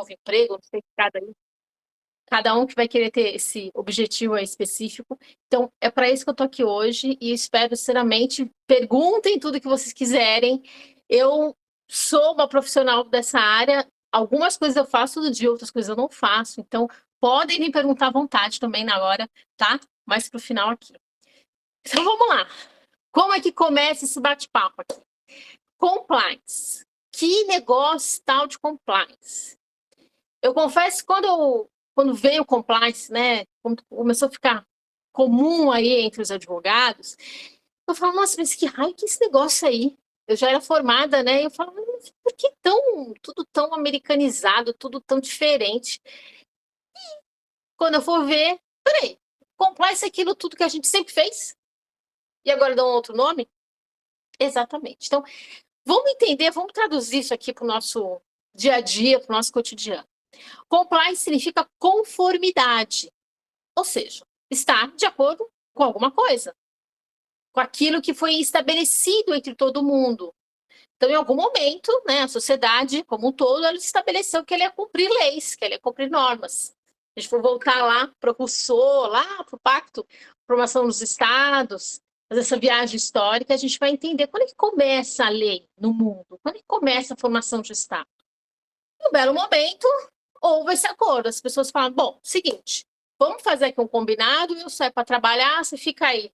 novo emprego, não sei se cada um que vai querer ter esse objetivo aí específico. Então, é para isso que eu estou aqui hoje e espero, sinceramente, perguntem tudo que vocês quiserem. Eu sou uma profissional dessa área, algumas coisas eu faço todo dia, outras coisas eu não faço, então podem me perguntar à vontade também na hora, tá? Mais para o final aqui. Então, vamos lá. Como é que começa esse bate-papo aqui? Compliance. Que negócio tal de compliance? Eu confesso que quando veio o compliance, né, quando começou a ficar comum aí entre os advogados, eu falo, nossa, mas que raio que é esse negócio aí? Eu já era formada, né, e eu falo, mas por que tudo tão americanizado, tudo tão diferente? E quando eu for ver, peraí, compliance é aquilo tudo que a gente sempre fez? E agora dá um outro nome? Exatamente. Então, vamos entender, vamos traduzir isso aqui para o nosso dia a dia, para o nosso cotidiano. Compliance significa conformidade, ou seja, estar de acordo com alguma coisa, com aquilo que foi estabelecido entre todo mundo. Então, em algum momento, né, a sociedade como um todo, ela estabeleceu que ele ia cumprir leis, que ele ia cumprir normas. Se a gente for voltar lá para o Rousseau, lá para o Pacto de Formação dos Estados, fazer essa viagem histórica, a gente vai entender quando é que começa a lei no mundo, quando é que começa a formação de Estado. Em um belo momento, houve esse acordo. As pessoas falam, bom, seguinte, vamos fazer aqui um combinado, eu saio para trabalhar, você fica aí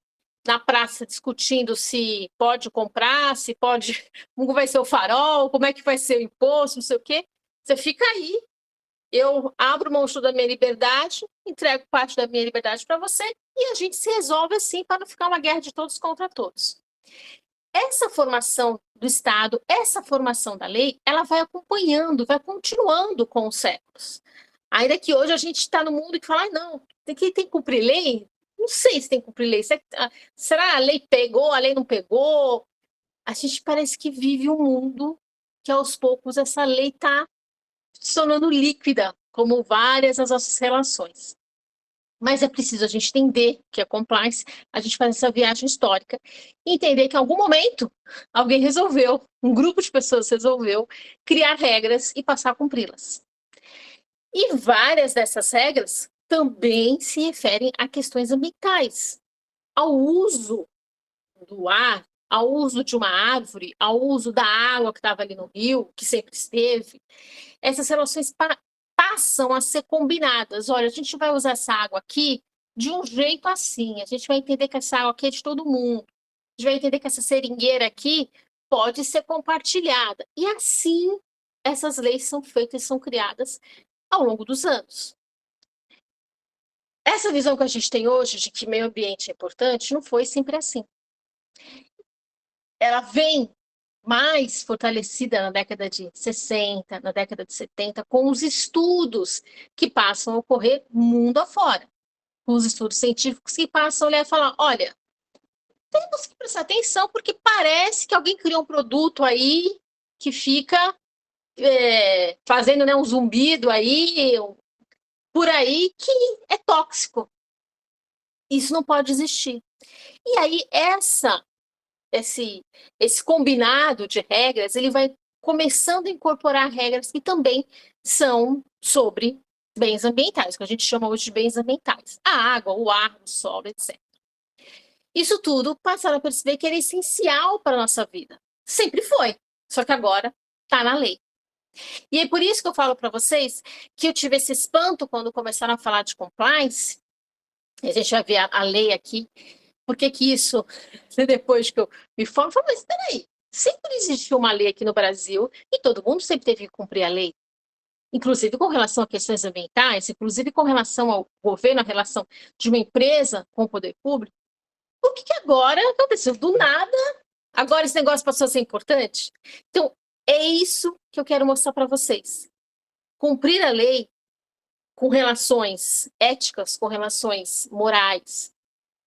na praça discutindo se pode comprar, se pode, como vai ser o farol, como é que vai ser o imposto, não sei o quê. Você fica aí, eu abro mão da minha liberdade, entrego parte da minha liberdade para você e a gente se resolve assim para não ficar uma guerra de todos contra todos. Essa formação do Estado, essa formação da lei, ela vai acompanhando, vai continuando com os séculos. Ainda que hoje a gente está no mundo que fala, não, tem que cumprir lei? Não sei se tem que cumprir lei. Será a lei pegou, a lei não pegou? A gente parece que vive um mundo que aos poucos essa lei está se tornando líquida, como várias das nossas relações. Mas é preciso a gente entender que é compliance, a gente faz essa viagem histórica e entender que em algum momento alguém resolveu, um grupo de pessoas resolveu criar regras e passar a cumpri-las. E várias dessas regras também se referem a questões ambientais, ao uso do ar, ao uso de uma árvore, ao uso da água que estava ali no rio, que sempre esteve. Essas relações passam a ser combinadas. Olha, a gente vai usar essa água aqui de um jeito assim, a gente vai entender que essa água aqui é de todo mundo, a gente vai entender que essa seringueira aqui pode ser compartilhada. E assim, essas leis são feitas e são criadas ao longo dos anos. Essa visão que a gente tem hoje de que meio ambiente é importante não foi sempre assim. Ela vem mais fortalecida na década de 60, na década de 70, com os estudos que passam a ocorrer mundo afora, com os estudos científicos que passam a olhar e falar, olha, temos que prestar atenção porque parece que alguém criou um produto aí que fica fazendo, né, um zumbido aí, por aí, que é tóxico. Isso não pode existir. E aí, esse combinado de regras, ele vai começando a incorporar regras que também são sobre bens ambientais, que a gente chama hoje de bens ambientais. A água, o ar, o solo, etc. Isso tudo passaram a perceber que era essencial para a nossa vida. Sempre foi, só que agora está na lei. E é por isso que eu falo para vocês que eu tive esse espanto quando começaram a falar de compliance. A gente vai ver a lei aqui. Por que isso, depois que eu me formo, eu falo, mas espera aí, sempre existiu uma lei aqui no Brasil e todo mundo sempre teve que cumprir a lei, inclusive com relação a questões ambientais, inclusive com relação ao governo, a relação de uma empresa com o poder público. Por que agora aconteceu do nada? Agora esse negócio passou a ser importante? Então, é isso que eu quero mostrar para vocês. Cumprir a lei com relações éticas, com relações morais,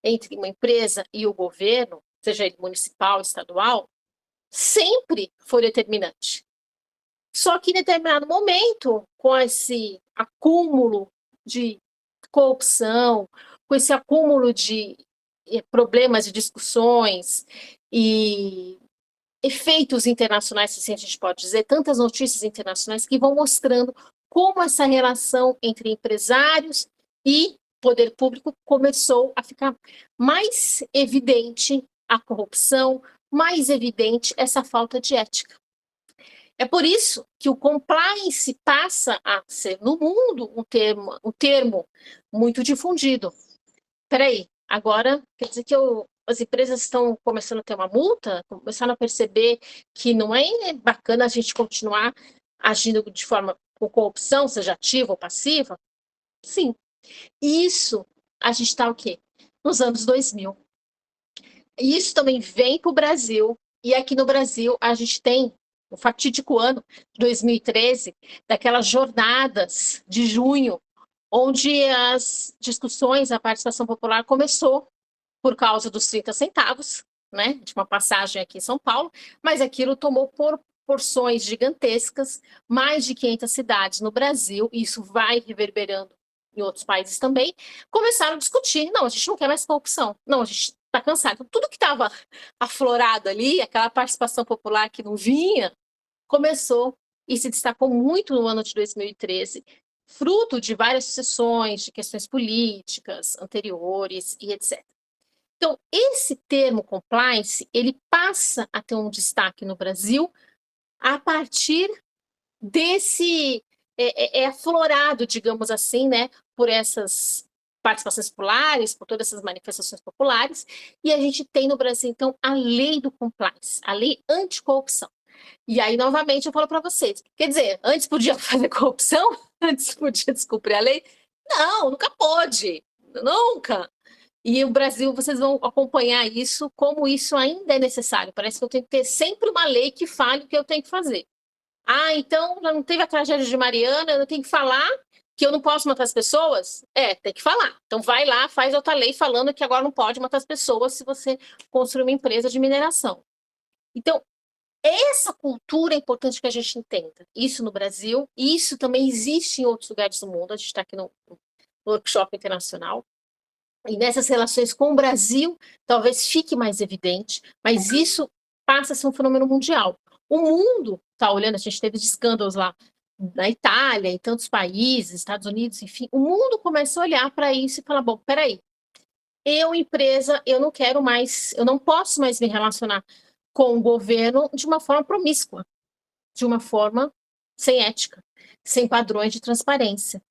entre uma empresa e o governo, seja ele municipal, estadual, sempre foi determinante. Só que em determinado momento, com esse acúmulo de corrupção, com esse acúmulo de problemas e discussões e efeitos internacionais, se assim a gente pode dizer, tantas notícias internacionais que vão mostrando como essa relação entre empresários e poder público começou a ficar mais evidente a corrupção, mais evidente essa falta de ética. É por isso que o compliance passa a ser, no mundo, um termo muito difundido. Peraí, agora quer dizer que as empresas estão começando a ter uma multa, começaram a perceber que não é bacana a gente continuar agindo de forma com corrupção, seja ativa ou passiva? Sim. Isso, a gente está o quê? Nos anos 2000. E isso também vem para o Brasil, e aqui no Brasil a gente tem o fatídico ano de 2013, daquelas jornadas de junho, onde as discussões, a participação popular começou por causa dos 30 centavos, né, de uma passagem aqui em São Paulo, mas aquilo tomou proporções gigantescas, mais de 500 cidades no Brasil, e isso vai reverberando em outros países também, começaram a discutir, não, a gente não quer mais corrupção, não, a gente está cansado. Então, tudo que estava aflorado ali, aquela participação popular que não vinha, começou e se destacou muito no ano de 2013, fruto de várias sucessões, de questões políticas anteriores e etc. Então, esse termo compliance, ele passa a ter um destaque no Brasil a partir desse aflorado, digamos assim, né, por essas participações populares, por todas essas manifestações populares, e a gente tem no Brasil, então, a lei do compliance, a lei anticorrupção. E aí, novamente, eu falo para vocês, quer dizer, antes podia fazer corrupção? Antes podia descumprir a lei? Não, nunca pôde, nunca. E o Brasil, vocês vão acompanhar isso, como isso ainda é necessário. Parece que eu tenho que ter sempre uma lei que fale o que eu tenho que fazer. Ah, então já não teve a tragédia de Mariana, eu tenho que falar que eu não posso matar as pessoas? É, tem que falar. Então vai lá, faz outra lei falando que agora não pode matar as pessoas se você construir uma empresa de mineração. Então, essa cultura é importante que a gente entenda. Isso no Brasil, e isso também existe em outros lugares do mundo. A gente está aqui no workshop internacional. E nessas relações com o Brasil, talvez fique mais evidente, mas isso passa a ser um fenômeno mundial. O mundo está olhando, a gente teve escândalos lá na Itália, em tantos países, Estados Unidos, enfim, o mundo começa a olhar para isso e falar, bom, peraí, eu, empresa, eu não quero mais, eu não posso mais me relacionar com o governo de uma forma promíscua, de uma forma sem ética, sem padrões de transparência.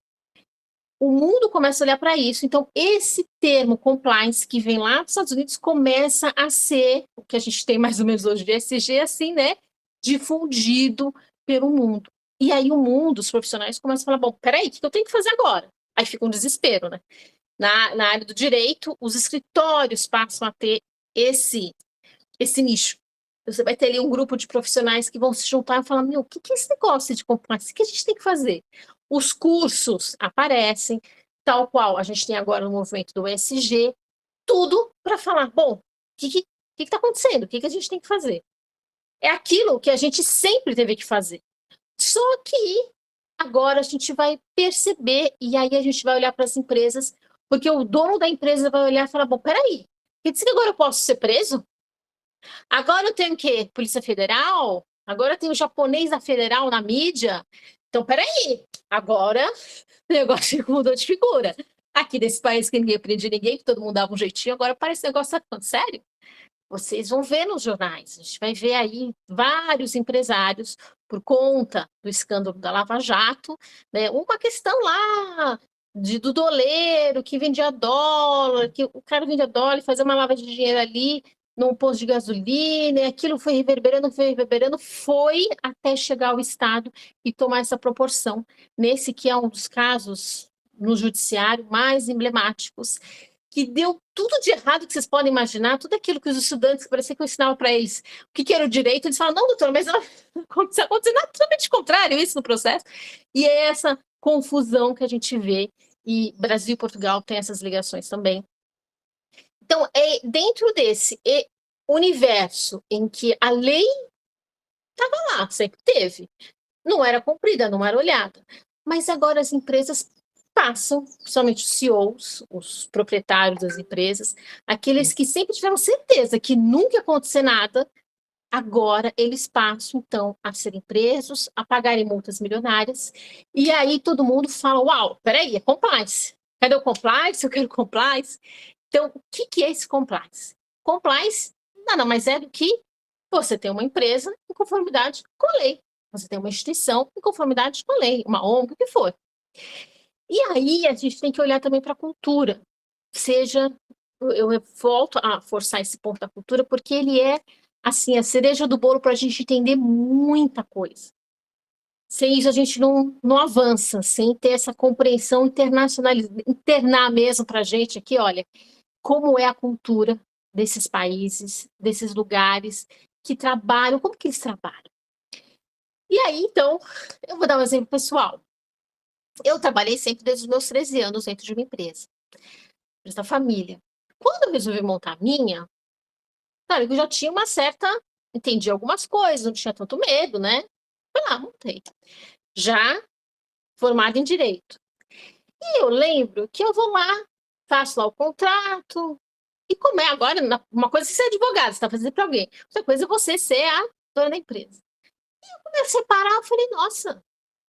O mundo começa a olhar para isso. Então, esse termo compliance que vem lá dos Estados Unidos começa a ser, o que a gente tem mais ou menos hoje de ESG, assim, né? Difundido pelo mundo. E aí o mundo, os profissionais começam a falar, bom, peraí, o que eu tenho que fazer agora? Aí fica um desespero, né? Na área do direito, os escritórios passam a ter esse nicho. Você vai ter ali um grupo de profissionais que vão se juntar e falar, meu, o que é esse negócio de compliance? O que a gente tem que fazer? Os cursos aparecem, tal qual a gente tem agora no movimento do ESG, tudo para falar, bom, o que está acontecendo? O que a gente tem que fazer? É aquilo que a gente sempre teve que fazer. Só que agora a gente vai perceber, e aí a gente vai olhar para as empresas, porque o dono da empresa vai olhar e falar, bom, peraí, quer dizer que agora eu posso ser preso? Agora eu tenho o quê? Polícia Federal? Agora eu tenho o japonês da Federal na mídia? Então, peraí, agora o negócio mudou de figura. Aqui nesse país que ninguém prende ninguém, que todo mundo dava um jeitinho, agora parece que o negócio tá ficando sério. Vocês vão ver nos jornais, a gente vai ver aí vários empresários, por conta do escândalo da Lava Jato, né, uma questão lá do doleiro que vendia dólar, que o cara vendia dólar e fazia uma lavagem de dinheiro ali num posto de gasolina, e aquilo foi reverberando, foi até chegar ao Estado e tomar essa proporção, nesse que é um dos casos no judiciário mais emblemáticos, que deu tudo de errado que vocês podem imaginar, tudo aquilo que os estudantes, parecia que eu ensinava para eles o que era o direito, eles falam, não, doutora, mas aconteceu totalmente contrário isso no processo. E é essa confusão que a gente vê, e Brasil e Portugal têm essas ligações também. Então, é dentro desse universo em que a lei estava lá, sempre teve, não era cumprida, não era olhada, mas agora as empresas passam, principalmente os CEOs, os proprietários das empresas, aqueles que sempre tiveram certeza que nunca ia acontecer nada, Agora eles passam, então, a serem presos, a pagarem multas milionárias, e aí todo mundo fala: "Uau, espera aí, é compliance. Cadê o compliance? Eu quero compliance". Então, o que que é esse compliance? Compliance nada mais é do que você ter uma empresa em conformidade com a lei, você tem uma instituição em conformidade com a lei, uma ONG, o que for. E aí a gente tem que olhar também para a cultura, seja eu volto a forçar esse ponto da cultura, porque ele é, assim, a cereja do bolo para a gente entender muita coisa. Sem isso a gente não avança, sem ter essa compreensão internar mesmo para a gente aqui, olha, como é a cultura desses países, desses lugares que trabalham, como que eles trabalham. E aí, então, eu vou dar um exemplo pessoal. Eu trabalhei sempre desde os meus 13 anos dentro de uma empresa da família. Quando eu resolvi montar a minha, claro, eu já tinha uma certa, entendi algumas coisas, não tinha tanto medo, né? Fui lá, montei. Já formada em direito. E eu lembro que eu vou lá, faço lá o contrato, e como é agora, uma coisa é ser advogado, você está fazendo para alguém, outra coisa é você ser a dona da empresa. E eu comecei a parar, eu falei, nossa,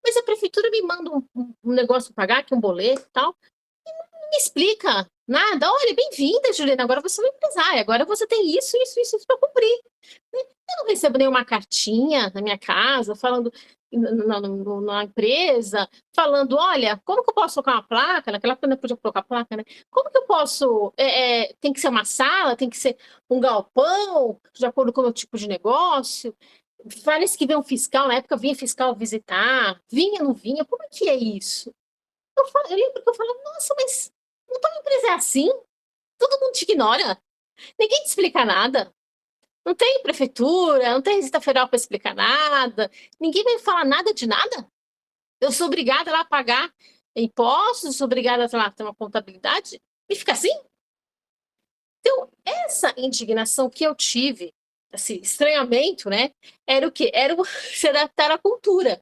mas a prefeitura me manda um negócio para pagar, aqui um boleto e tal, me explica nada. Olha, bem-vinda, Juliana, agora você é uma empresária, agora você tem isso para cumprir. Eu não recebo nenhuma cartinha na minha casa falando na empresa, falando, olha, como que eu posso colocar uma placa? Naquela época eu não podia colocar placa, né? Como que eu posso? Tem que ser uma sala, tem que ser um galpão, de acordo com o meu tipo de negócio. Parece que vem um fiscal, na época vinha fiscal visitar, vinha, não vinha, como é que é isso? Eu lembro que eu falava, nossa, mas não toda empresa é assim? Todo mundo te ignora, ninguém te explica nada. Não tem prefeitura, não tem Receita Federal para explicar nada, ninguém vai falar nada de nada. Eu sou obrigada lá a pagar impostos, sou obrigada a ter uma contabilidade, e fica assim? Então, essa indignação que eu tive, assim, estranhamento, né, era o quê? Era o se adaptar à cultura.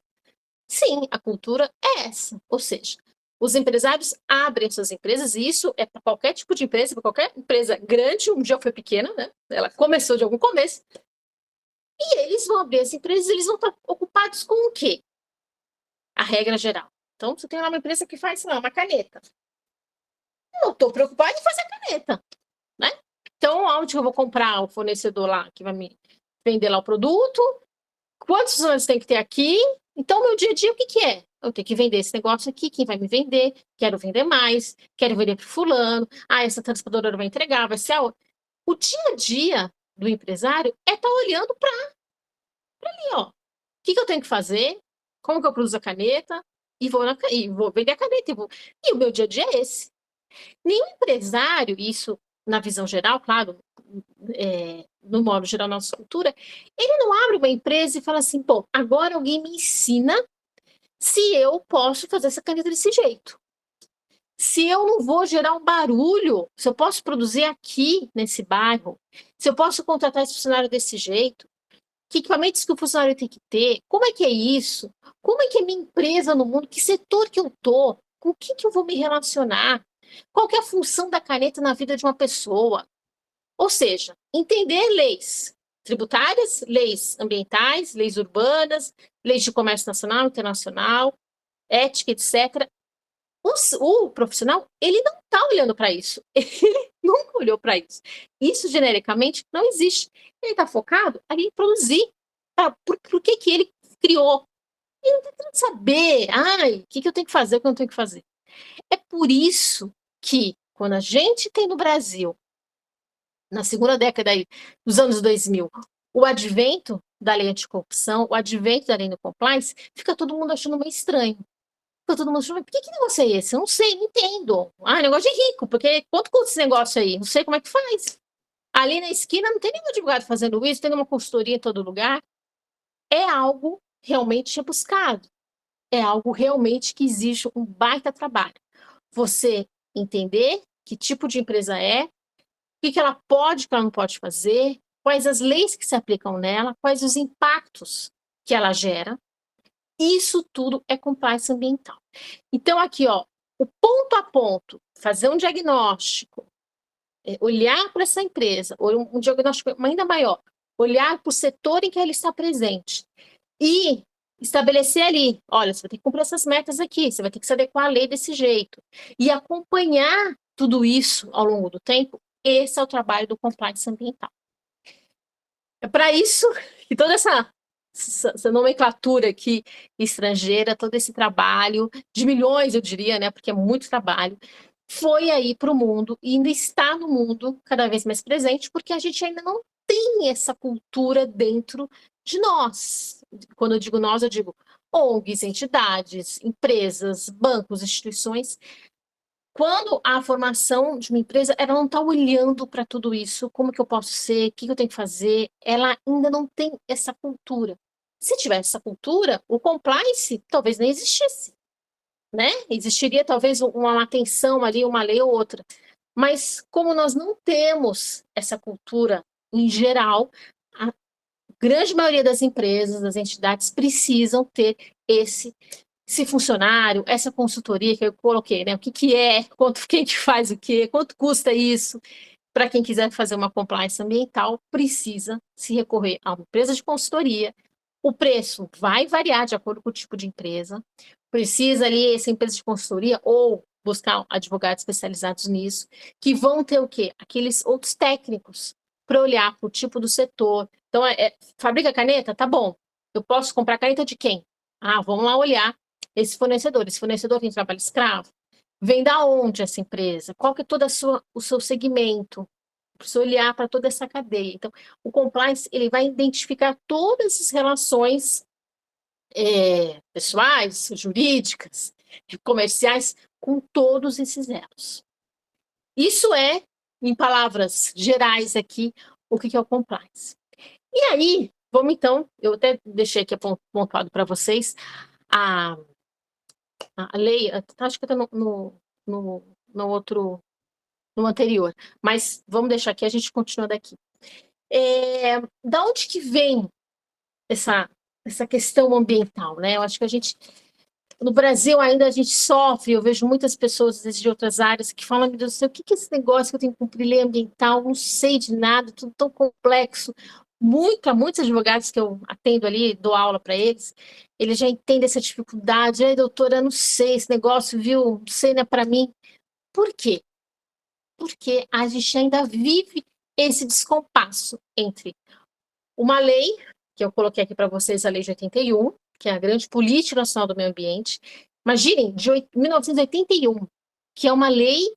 Sim, a cultura é essa, ou seja, os empresários abrem suas empresas, e isso é para qualquer tipo de empresa, para qualquer empresa grande, um dia foi pequena, né? Ela começou de algum começo, e eles vão abrir as empresas, eles vão estar ocupados com o quê? A regra geral. Então, você tem lá uma empresa que faz, sei lá, uma caneta. Eu estou preocupada em fazer a caneta, né? Então, onde eu vou comprar o fornecedor lá que vai me vender lá o produto? Quantos funcionários tem que ter aqui? Então, meu dia a dia, o que que é? Eu tenho que vender esse negócio aqui, quem vai me vender? Quero vender mais, quero vender para fulano. Ah, essa transportadora vai entregar, vai ser a outra. O dia a dia do empresário é estar olhando para ali, ó. O que que eu tenho que fazer? Como que eu produzo a caneta? E vou vender a caneta. E o meu dia a dia é esse. Nenhum empresário, isso na visão geral, claro, no modo geral, nossa cultura, ele não abre uma empresa e fala assim, pô, agora alguém me ensina se eu posso fazer essa caneta desse jeito. Se eu não vou gerar um barulho, se eu posso produzir aqui nesse bairro, se eu posso contratar esse funcionário desse jeito, que equipamentos que o funcionário tem que ter, como é que é isso? Como é que é minha empresa no mundo? Que setor que eu tô? Com o que que eu vou me relacionar? Qual que é a função da caneta na vida de uma pessoa? Ou seja, entender leis tributárias, leis ambientais, leis urbanas, leis de comércio nacional, internacional, ética, etc. O profissional, ele não está olhando para isso. Ele nunca olhou para isso. Isso, genericamente, não existe. Ele está focado ali em produzir. Por que que ele criou? Ele não está querendo saber, ai, o que que eu tenho que fazer, o que eu não tenho que fazer. É por isso que, quando a gente tem no Brasil, na segunda década aí, dos anos 2000, o advento da lei anticorrupção, o advento da lei do compliance, fica todo mundo achando meio estranho. Fica todo mundo achando, por que negócio é esse? Eu não sei, não entendo. Ah, negócio de rico, porque quanto custa esse negócio aí? Não sei como é que faz. Ali na esquina não tem nenhum advogado fazendo isso, tem uma consultoria em todo lugar. É algo realmente rebuscado. É algo realmente que exige um baita trabalho. Você entender que tipo de empresa é, o que ela pode, o que ela não pode fazer, quais as leis que se aplicam nela, quais os impactos que ela gera. Isso tudo é compliance ambiental. Então, aqui, ó, o ponto a ponto, fazer um diagnóstico, olhar para essa empresa, ou um diagnóstico ainda maior, olhar para o setor em que ela está presente e estabelecer ali, olha, você vai ter que cumprir essas metas aqui, você vai ter que se adequar à lei desse jeito, e acompanhar tudo isso ao longo do tempo. Esse é o trabalho do compliance ambiental. É para isso que toda essa nomenclatura aqui estrangeira, todo esse trabalho de milhões, eu diria, né, porque é muito trabalho, foi aí para o mundo e ainda está no mundo cada vez mais presente, porque a gente ainda não tem essa cultura dentro de nós. Quando eu digo nós, eu digo ONGs, entidades, empresas, bancos, instituições. Quando a formação de uma empresa, ela não está olhando para tudo isso, como que eu posso ser, o que eu tenho que fazer, ela ainda não tem essa cultura. Se tivesse essa cultura, o compliance talvez nem existisse, né? Existiria talvez uma atenção ali, uma lei ou outra. Mas como nós não temos essa cultura em geral, a grande maioria das empresas, das entidades, precisam ter esse funcionário, essa consultoria que eu coloquei, né? O que é, quem que faz o quê, quanto custa isso? Para quem quiser fazer uma compliance ambiental, precisa se recorrer a uma empresa de consultoria. O preço vai variar de acordo com o tipo de empresa. Precisa ali essa empresa de consultoria ou buscar advogados especializados nisso, que vão ter o quê? Aqueles outros técnicos para olhar para o tipo do setor. Então, fabrica caneta? Tá bom. Eu posso comprar caneta de quem? Ah, vamos lá olhar esse fornecedor. Esse fornecedor tem trabalho escravo? Vem da onde essa empresa? Qual que é todo o seu segmento? Precisa olhar para toda essa cadeia. Então, o compliance ele vai identificar todas as relações pessoais, jurídicas, comerciais, com todos esses elos. Isso é, em palavras gerais aqui, o que é o compliance. E aí, vamos então, eu até deixei aqui pontuado para vocês, a lei, acho que está no outro, no anterior, mas vamos deixar aqui, a gente continua daqui. Da onde que vem essa questão ambiental, né? Eu acho que no Brasil ainda a gente sofre, eu vejo muitas pessoas de outras áreas que falam, meu Deus do céu, o que é esse negócio que eu tenho que cumprir lei ambiental? Não sei de nada, tudo tão complexo. Muitos advogados que eu atendo ali, dou aula para eles já entendem essa dificuldade. Ai, doutora, eu não sei esse negócio, viu? Não sei, não é para mim. Por quê? Porque a gente ainda vive esse descompasso entre uma lei, que eu coloquei aqui para vocês, a Lei de 81, que é a grande política nacional do meio ambiente. Imaginem, de 1981, que é uma lei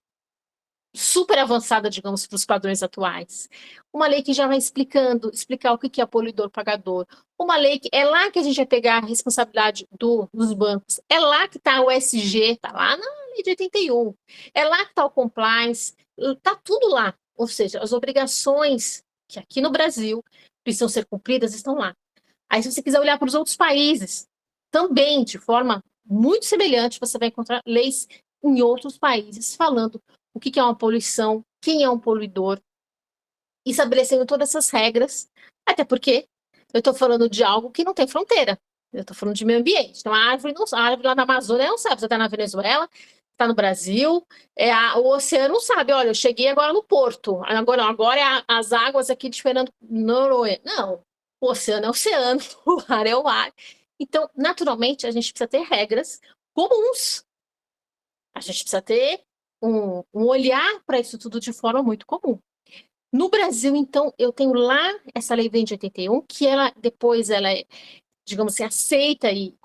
super avançada, digamos, para os padrões atuais. Uma lei que já vai explicar o que é poluidor pagador. Uma lei que é lá que a gente vai pegar a responsabilidade dos bancos. É lá que está o ESG, está lá na lei de 81. É lá que está o compliance, está tudo lá. Ou seja, as obrigações que aqui no Brasil precisam ser cumpridas estão lá. Aí, se você quiser olhar para os outros países, também, de forma muito semelhante, você vai encontrar leis em outros países falando o que é uma poluição, quem é um poluidor, estabelecendo todas essas regras, até porque eu estou falando de algo que não tem fronteira. Eu estou falando de meio ambiente. Então, a árvore lá na Amazônia não sabe. Você está na Venezuela, está no Brasil, o oceano não sabe. Olha, eu cheguei agora no porto. Agora as águas aqui de Fernando Noronha. Não, o oceano é o oceano, o ar é o ar. Então, naturalmente, a gente precisa ter regras comuns. A gente precisa ter um olhar para isso tudo de forma muito comum. No Brasil, então, eu tenho lá essa lei vem de 81, que depois ela é, digamos assim, aceita e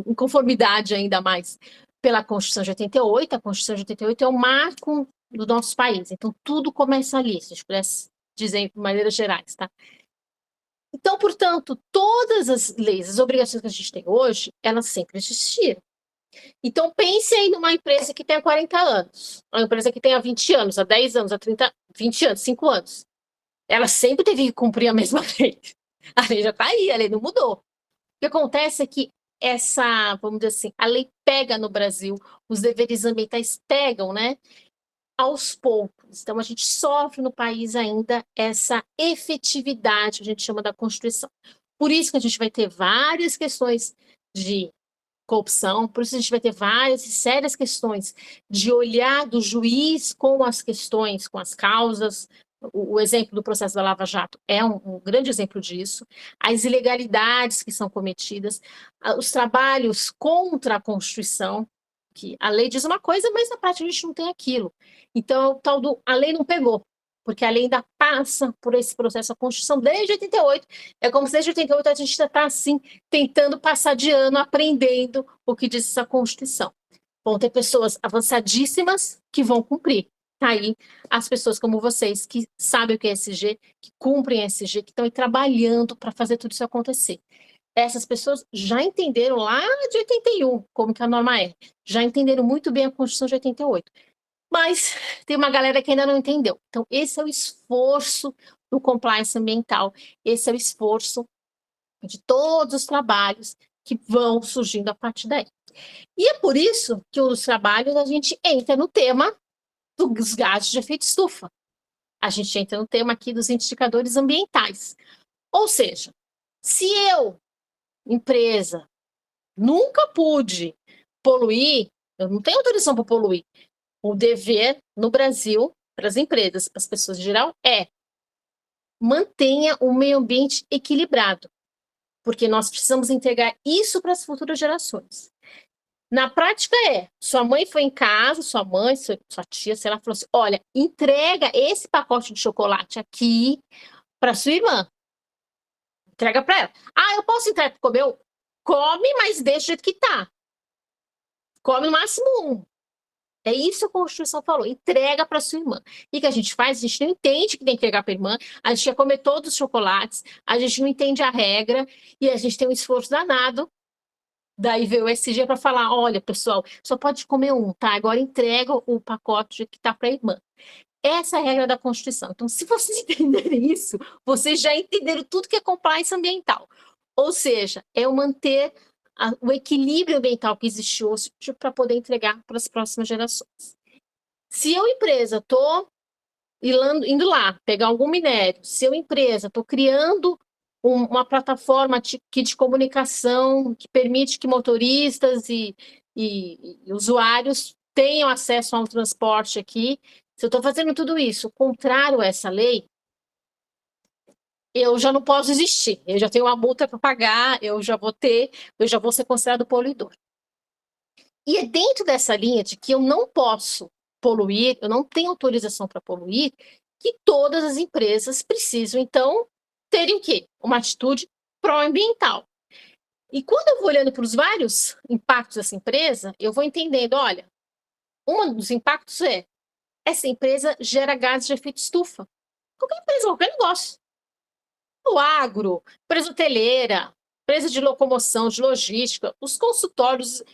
em conformidade ainda mais pela Constituição de 88. A Constituição de 88 é o marco do nosso país. Então, tudo começa ali, se a gente pudesse dizer de maneiras gerais, tá? Então, portanto, todas as leis, as obrigações que a gente tem hoje, elas sempre existiram. Então, pense aí numa empresa que tem 40 anos, uma empresa que tem há 20 anos, há 10 anos, há 30, 20 anos, 5 anos. Ela sempre teve que cumprir a mesma lei. A lei já está aí, a lei não mudou. O que acontece é que vamos dizer assim, a lei pega no Brasil, os deveres ambientais pegam, né, aos poucos. Então, a gente sofre no país ainda essa efetividade, a gente chama da Constituição. Por isso que a gente vai ter várias questões de corrupção, por isso a gente vai ter várias e sérias questões de olhar do juiz com as questões, com as causas, o exemplo do processo da Lava Jato é um grande exemplo disso, as ilegalidades que são cometidas, os trabalhos contra a Constituição, que a lei diz uma coisa, mas na prática a gente não tem aquilo. Então, a lei não pegou, porque a lei ainda passa por esse processo da Constituição desde 88. É como se desde 88 a gente está, assim, tentando passar de ano, aprendendo o que diz essa Constituição. Vão ter pessoas avançadíssimas que vão cumprir. Tá aí as pessoas como vocês, que sabem o que é SG, que cumprem SG, que estão aí trabalhando para fazer tudo isso acontecer. Essas pessoas já entenderam lá de 81 como que a norma é. Já entenderam muito bem a Constituição de 88. Mas tem uma galera que ainda não entendeu. Então, esse é o esforço do compliance ambiental, esse é o esforço de todos os trabalhos que vão surgindo a partir daí. E é por isso que um dos trabalhos a gente entra no tema dos gases de efeito estufa. A gente entra no tema aqui dos indicadores ambientais. Ou seja, se eu, empresa, nunca pude poluir, eu não tenho autorização para poluir. O dever no Brasil, para as empresas, para as pessoas em geral, é mantenha o meio ambiente equilibrado, porque nós precisamos entregar isso para as futuras gerações. Na prática sua mãe foi em casa, sua mãe, sua tia, sei lá, falou assim, olha, entrega esse pacote de chocolate aqui para sua irmã. Entrega para ela. Ah, eu posso entregar para comer? Come, mas deixa do jeito que tá. Come no máximo um. É isso que a Constituição falou, entrega para sua irmã. E o que a gente faz? A gente não entende que tem que entregar para a irmã, a gente quer comer todos os chocolates, a gente não entende a regra, e a gente tem um esforço danado. Daí veio o SG para falar, olha, pessoal, só pode comer um, tá? Agora entrega o pacote que tá para a irmã. Essa é a regra da Constituição. Então, se vocês entenderem isso, vocês já entenderam tudo que é compliance ambiental. Ou seja, é o manter o equilíbrio ambiental que existe hoje para poder entregar para as próximas gerações. Se eu, empresa, estou indo lá pegar algum minério, se eu, empresa, estou criando uma plataforma de comunicação que permite que motoristas e usuários tenham acesso ao transporte aqui, se eu estou fazendo tudo isso contrário a essa lei, eu já não posso existir, eu já tenho uma multa para pagar, eu já vou ser considerado poluidor. E é dentro dessa linha de que eu não posso poluir, eu não tenho autorização para poluir, que todas as empresas precisam, então, terem o quê? Uma atitude pró-ambiental. E quando eu vou olhando para os vários impactos dessa empresa, eu vou entendendo, olha, um dos impactos essa empresa gera gases de efeito estufa. Qualquer empresa, qualquer negócio. O agro, empresa hoteleira, empresa de locomoção, de logística, os consultórios,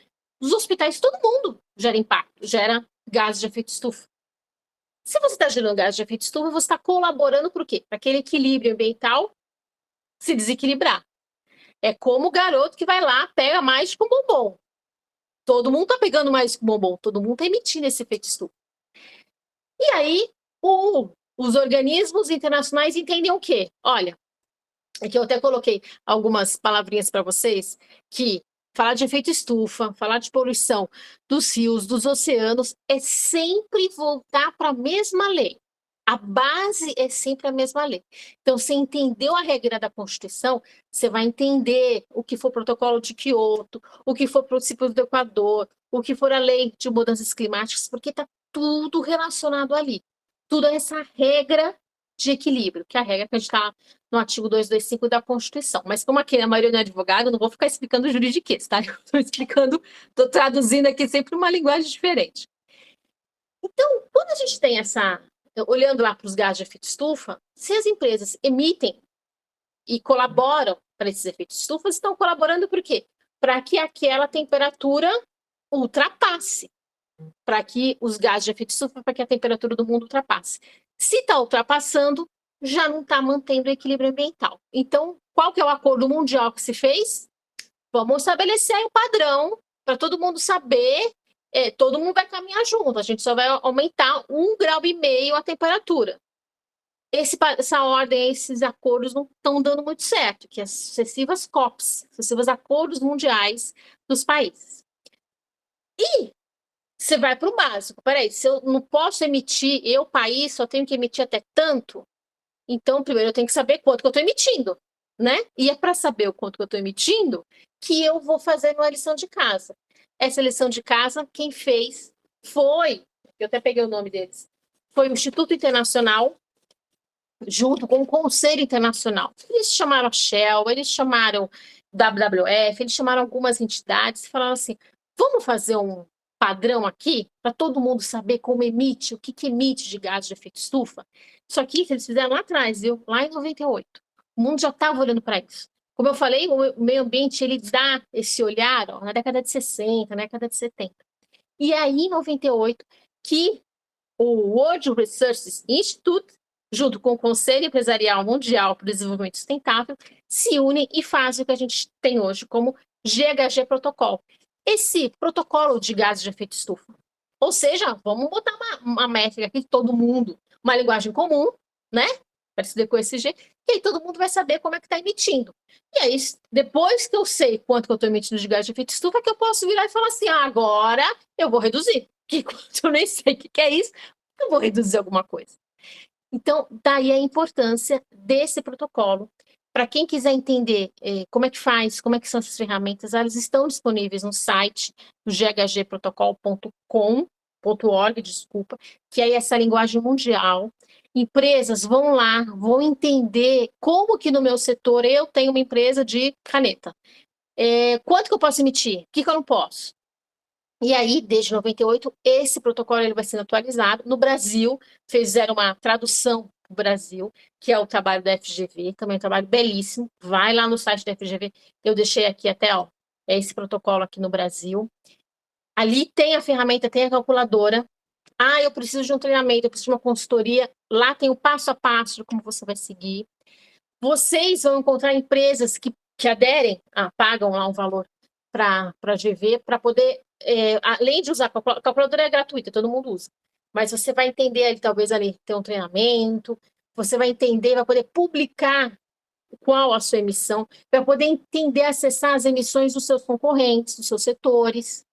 os hospitais, todo mundo gera impacto, gera gases de efeito estufa. Se você está gerando gases de efeito estufa, você está colaborando para o quê? Para aquele equilíbrio ambiental se desequilibrar. É como o garoto que vai lá, pega mais com bombom. Todo mundo está pegando mais com bombom, todo mundo está emitindo esse efeito estufa. E aí, os organismos internacionais entendem o quê? Olha, aqui eu até coloquei algumas palavrinhas para vocês, que falar de efeito estufa, falar de poluição dos rios, dos oceanos, é sempre voltar para a mesma lei. A base é sempre a mesma lei. Então, você entendeu a regra da Constituição, você vai entender o que for o protocolo de Quioto, o que for o princípio do Equador, o que for a lei de mudanças climáticas, porque está tudo relacionado ali. Tudo é essa regra de equilíbrio, que é a regra que a gente está no artigo 225 da Constituição. Mas como aqui a maioria não é advogado, eu não vou ficar explicando juridiquês, tá? Estou traduzindo aqui sempre uma linguagem diferente. Então, quando a gente tem olhando lá para os gases de efeito estufa, se as empresas emitem e colaboram para esses efeitos estufa, estão colaborando por quê? Para que aquela temperatura ultrapasse, para que os gases de efeito estufa, para que a temperatura do mundo ultrapasse. Se está ultrapassando, já não está mantendo o equilíbrio ambiental. Então, qual que é o acordo mundial que se fez? Vamos estabelecer aí um padrão para todo mundo saber, todo mundo vai caminhar junto, a gente só vai aumentar 1,5 grau a temperatura. Essa ordem, esses acordos não estão dando muito certo, que as sucessivas COPs, sucessivos acordos mundiais dos países. E você vai para o básico. Peraí, se eu não posso emitir, eu, país, só tenho que emitir até tanto, então primeiro eu tenho que saber quanto que eu estou emitindo, né? E é para saber o quanto que eu estou emitindo que eu vou fazer uma lição de casa. Essa lição de casa, quem fez foi, eu até peguei o nome deles, foi o Instituto Internacional, junto com o Conselho Internacional. Eles chamaram a Shell, eles chamaram WWF, eles chamaram algumas entidades e falaram assim, vamos fazer um padrão aqui para todo mundo saber como emite, o que emite de gás de efeito estufa? Isso aqui que eles fizeram lá atrás, viu? Lá em 98. O mundo já estava olhando para isso. Como eu falei, o meio ambiente ele dá esse olhar ó, na década de 60, na década de 70. E aí, em 98, que o World Resources Institute, junto com o Conselho Empresarial Mundial para o Desenvolvimento Sustentável, se unem e fazem o que a gente tem hoje como GHG Protocol. Esse protocolo de gases de efeito estufa. Ou seja, vamos botar uma métrica aqui, todo mundo, uma linguagem comum, né? Parecida com esse G, e aí todo mundo vai saber como é que está emitindo. E aí, depois que eu sei quanto que eu estou emitindo de gás de efeito estufa, que eu posso virar e falar assim, agora eu vou reduzir. Que enquanto eu nem sei o que é isso, eu vou reduzir alguma coisa. Então, daí a importância desse protocolo. Para quem quiser entender como é que faz, como é que são essas ferramentas, elas estão disponíveis no site do ghgprotocol.com.org, desculpa, que é essa linguagem mundial. Empresas vão lá, vão entender como que no meu setor eu tenho uma empresa de caneta. Quanto que eu posso emitir? O que eu não posso? E aí, desde 98, esse protocolo ele vai sendo atualizado. No Brasil, fizeram uma tradução para o Brasil, que é o trabalho da FGV, também é um trabalho belíssimo. Vai lá no site da FGV, eu deixei aqui até, ó, esse protocolo aqui no Brasil. Ali tem a ferramenta, tem a calculadora. Ah, eu preciso de um treinamento, eu preciso de uma consultoria. Lá tem o passo a passo de como você vai seguir. Vocês vão encontrar empresas que aderem, pagam lá um valor para a GV, para poder, além de usar a calculadora é gratuita, todo mundo usa, mas você vai entender ali, talvez ali ter um treinamento, você vai entender, vai poder publicar qual a sua emissão, vai poder entender, acessar as emissões dos seus concorrentes, dos seus setores.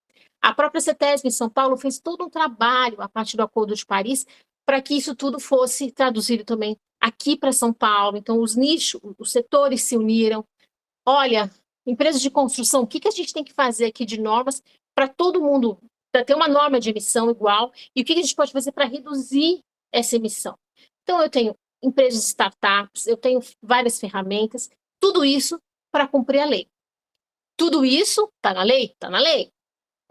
A própria CETESB em São Paulo fez todo um trabalho, a partir do Acordo de Paris, para que isso tudo fosse traduzido também aqui para São Paulo. Então, os nichos, os setores se uniram. Olha, empresas de construção, o que a gente tem que fazer aqui de normas para todo mundo, para ter uma norma de emissão igual, e o que a gente pode fazer para reduzir essa emissão. Então, eu tenho empresas de startups, eu tenho várias ferramentas, tudo isso para cumprir a lei. Tudo isso está na lei? Está na lei.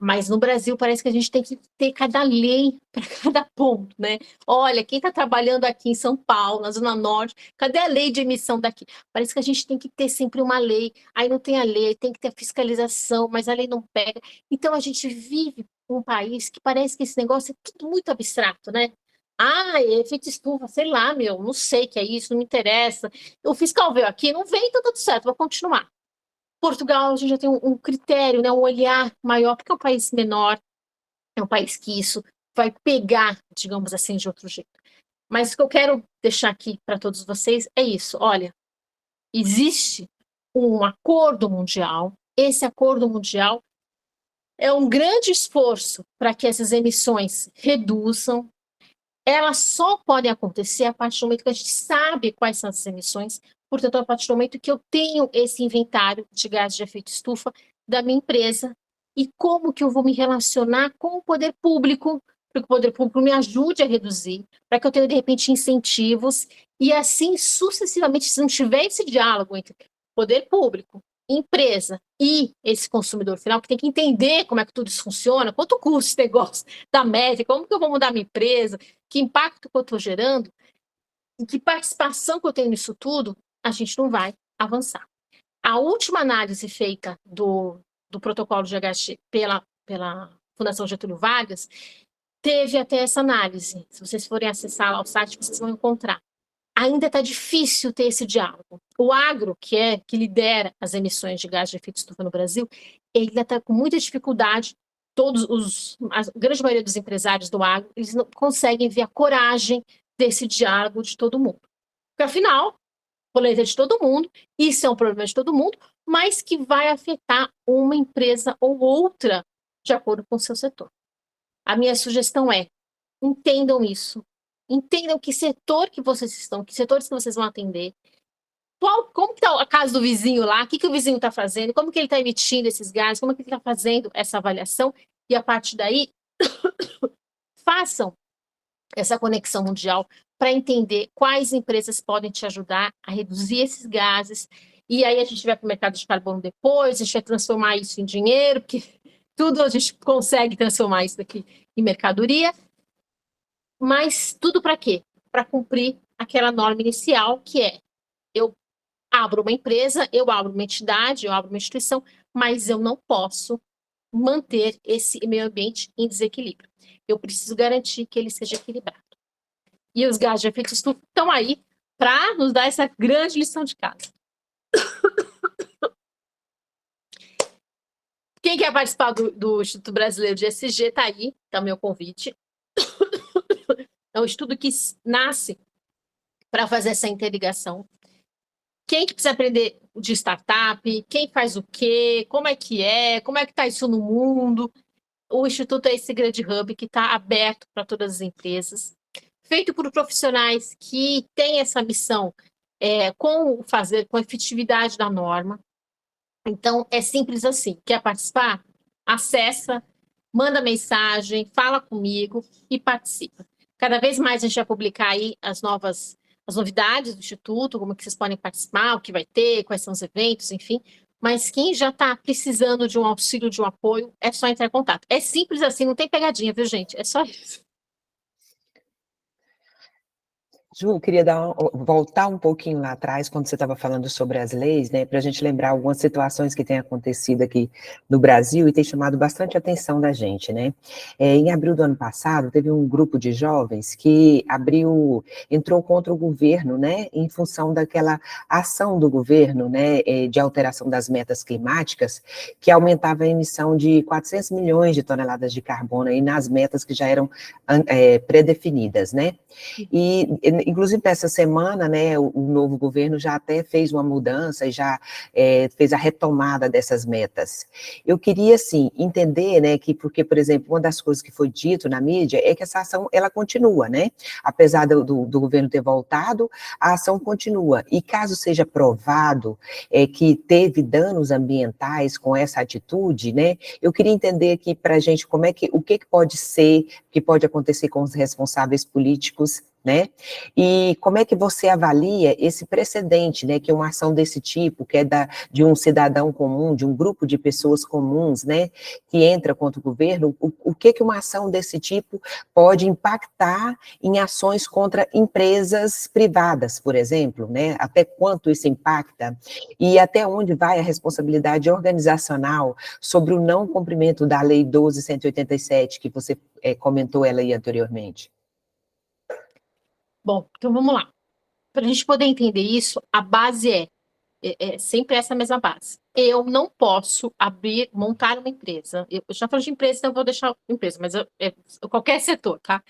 Mas no Brasil parece que a gente tem que ter cada lei para cada ponto, né? Olha, quem está trabalhando aqui em São Paulo, na Zona Norte, cadê a lei de emissão daqui? Parece que a gente tem que ter sempre uma lei, aí não tem a lei, tem que ter a fiscalização, mas a lei não pega. Então a gente vive um país que parece que esse negócio é tudo muito abstrato, né? Ah, é efeito estufa, sei lá, meu, não sei o que é isso, não me interessa. O fiscal veio aqui, não veio, então tudo certo, vou continuar. Portugal, a gente já tem um critério, né, um olhar maior, porque é um país menor, é um país que isso vai pegar, digamos assim, de outro jeito. Mas o que eu quero deixar aqui para todos vocês é isso, olha, existe um acordo mundial, esse acordo mundial é um grande esforço para que essas emissões reduzam, elas só podem acontecer a partir do momento que a gente sabe quais são as emissões, portanto, a partir do momento que eu tenho esse inventário de gases de efeito estufa da minha empresa e como que eu vou me relacionar com o poder público, para que o poder público me ajude a reduzir, para que eu tenha, de repente, incentivos e assim sucessivamente, se não tiver esse diálogo entre poder público, empresa e esse consumidor final, que tem que entender como é que tudo isso funciona, quanto custa esse negócio da média, como que eu vou mudar minha empresa, que impacto que eu estou gerando, e que participação que eu tenho nisso tudo, a gente não vai avançar. A última análise feita do protocolo de GHG pela Fundação Getúlio Vargas teve até essa análise. Se vocês forem acessar lá o site, vocês vão encontrar. Ainda está difícil ter esse diálogo. O agro, que lidera as emissões de gás de efeito estufa no Brasil, ele ainda está com muita dificuldade. A grande maioria dos empresários do agro, eles não conseguem ver a coragem desse diálogo de todo mundo. Porque, afinal, o planeta é de todo mundo, isso é um problema de todo mundo, mas que vai afetar uma empresa ou outra de acordo com o seu setor. A minha sugestão é, entendam isso. Entendam que setor que vocês estão, que setores que vocês vão atender. Como que está a casa do vizinho lá? O que o vizinho está fazendo? Como que ele está emitindo esses gases? Como que ele está fazendo essa avaliação? E a partir daí, façam essa conexão mundial para entender quais empresas podem te ajudar a reduzir esses gases. E aí a gente vai para o mercado de carbono depois, a gente vai transformar isso em dinheiro, porque tudo a gente consegue transformar isso daqui em mercadoria. Mas tudo para quê? Para cumprir aquela norma inicial, que é: eu abro uma empresa, eu abro uma entidade, eu abro uma instituição, mas eu não posso manter esse meio ambiente em desequilíbrio. Eu preciso garantir que ele seja equilibrado. E os gases de efeito estufa estão aí para nos dar essa grande lição de casa. Quem quer participar do Instituto Brasileiro de ESG está aí, está o meu convite. É um estudo que nasce para fazer essa interligação. Quem que precisa aprender de startup, quem faz o quê, como é que está isso no mundo. O Instituto é esse grande hub que está aberto para todas as empresas, feito por profissionais que têm essa missão com a efetividade da norma. Então, é simples assim. Quer participar? Acessa, manda mensagem, fala comigo e participa. Cada vez mais a gente vai publicar aí as novidades do Instituto, como que vocês podem participar, o que vai ter, quais são os eventos, enfim. Mas quem já está precisando de um auxílio, de um apoio, é só entrar em contato. É simples assim, não tem pegadinha, viu, gente? É só isso. Ju, eu queria voltar um pouquinho lá atrás, quando você estava falando sobre as leis, né, para a gente lembrar algumas situações que têm acontecido aqui no Brasil e tem chamado bastante atenção da gente, né? Em abril do ano passado, teve um grupo de jovens que entrou contra o governo, né, em função daquela ação do governo, né, de alteração das metas climáticas, que aumentava a emissão de 400 milhões de toneladas de carbono aí nas metas que já eram pré-definidas, né? E, inclusive, nessa semana, né, o novo governo já até fez uma mudança e já fez a retomada dessas metas. Eu queria, assim, entender, né, que, porque, por exemplo, uma das coisas que foi dito na mídia é que essa ação, ela continua, né? Apesar do governo ter voltado, a ação continua. E caso seja provado que teve danos ambientais com essa atitude, né, eu queria entender aqui para a gente o que pode ser, que pode acontecer com os responsáveis políticos, né? E como é que você avalia esse precedente, né, que é uma ação desse tipo, que é de um cidadão comum, de um grupo de pessoas comuns, né, que entra contra o governo, o que uma ação desse tipo pode impactar em ações contra empresas privadas, por exemplo, né? Até quanto isso impacta e até onde vai a responsabilidade organizacional sobre o não cumprimento da Lei 12.187, que você comentou ela aí anteriormente? Bom, então vamos lá. Para a gente poder entender isso, a base é sempre essa mesma base. Eu não posso montar uma empresa. Eu já falei de empresa, então eu vou deixar empresa, mas qualquer setor, tá?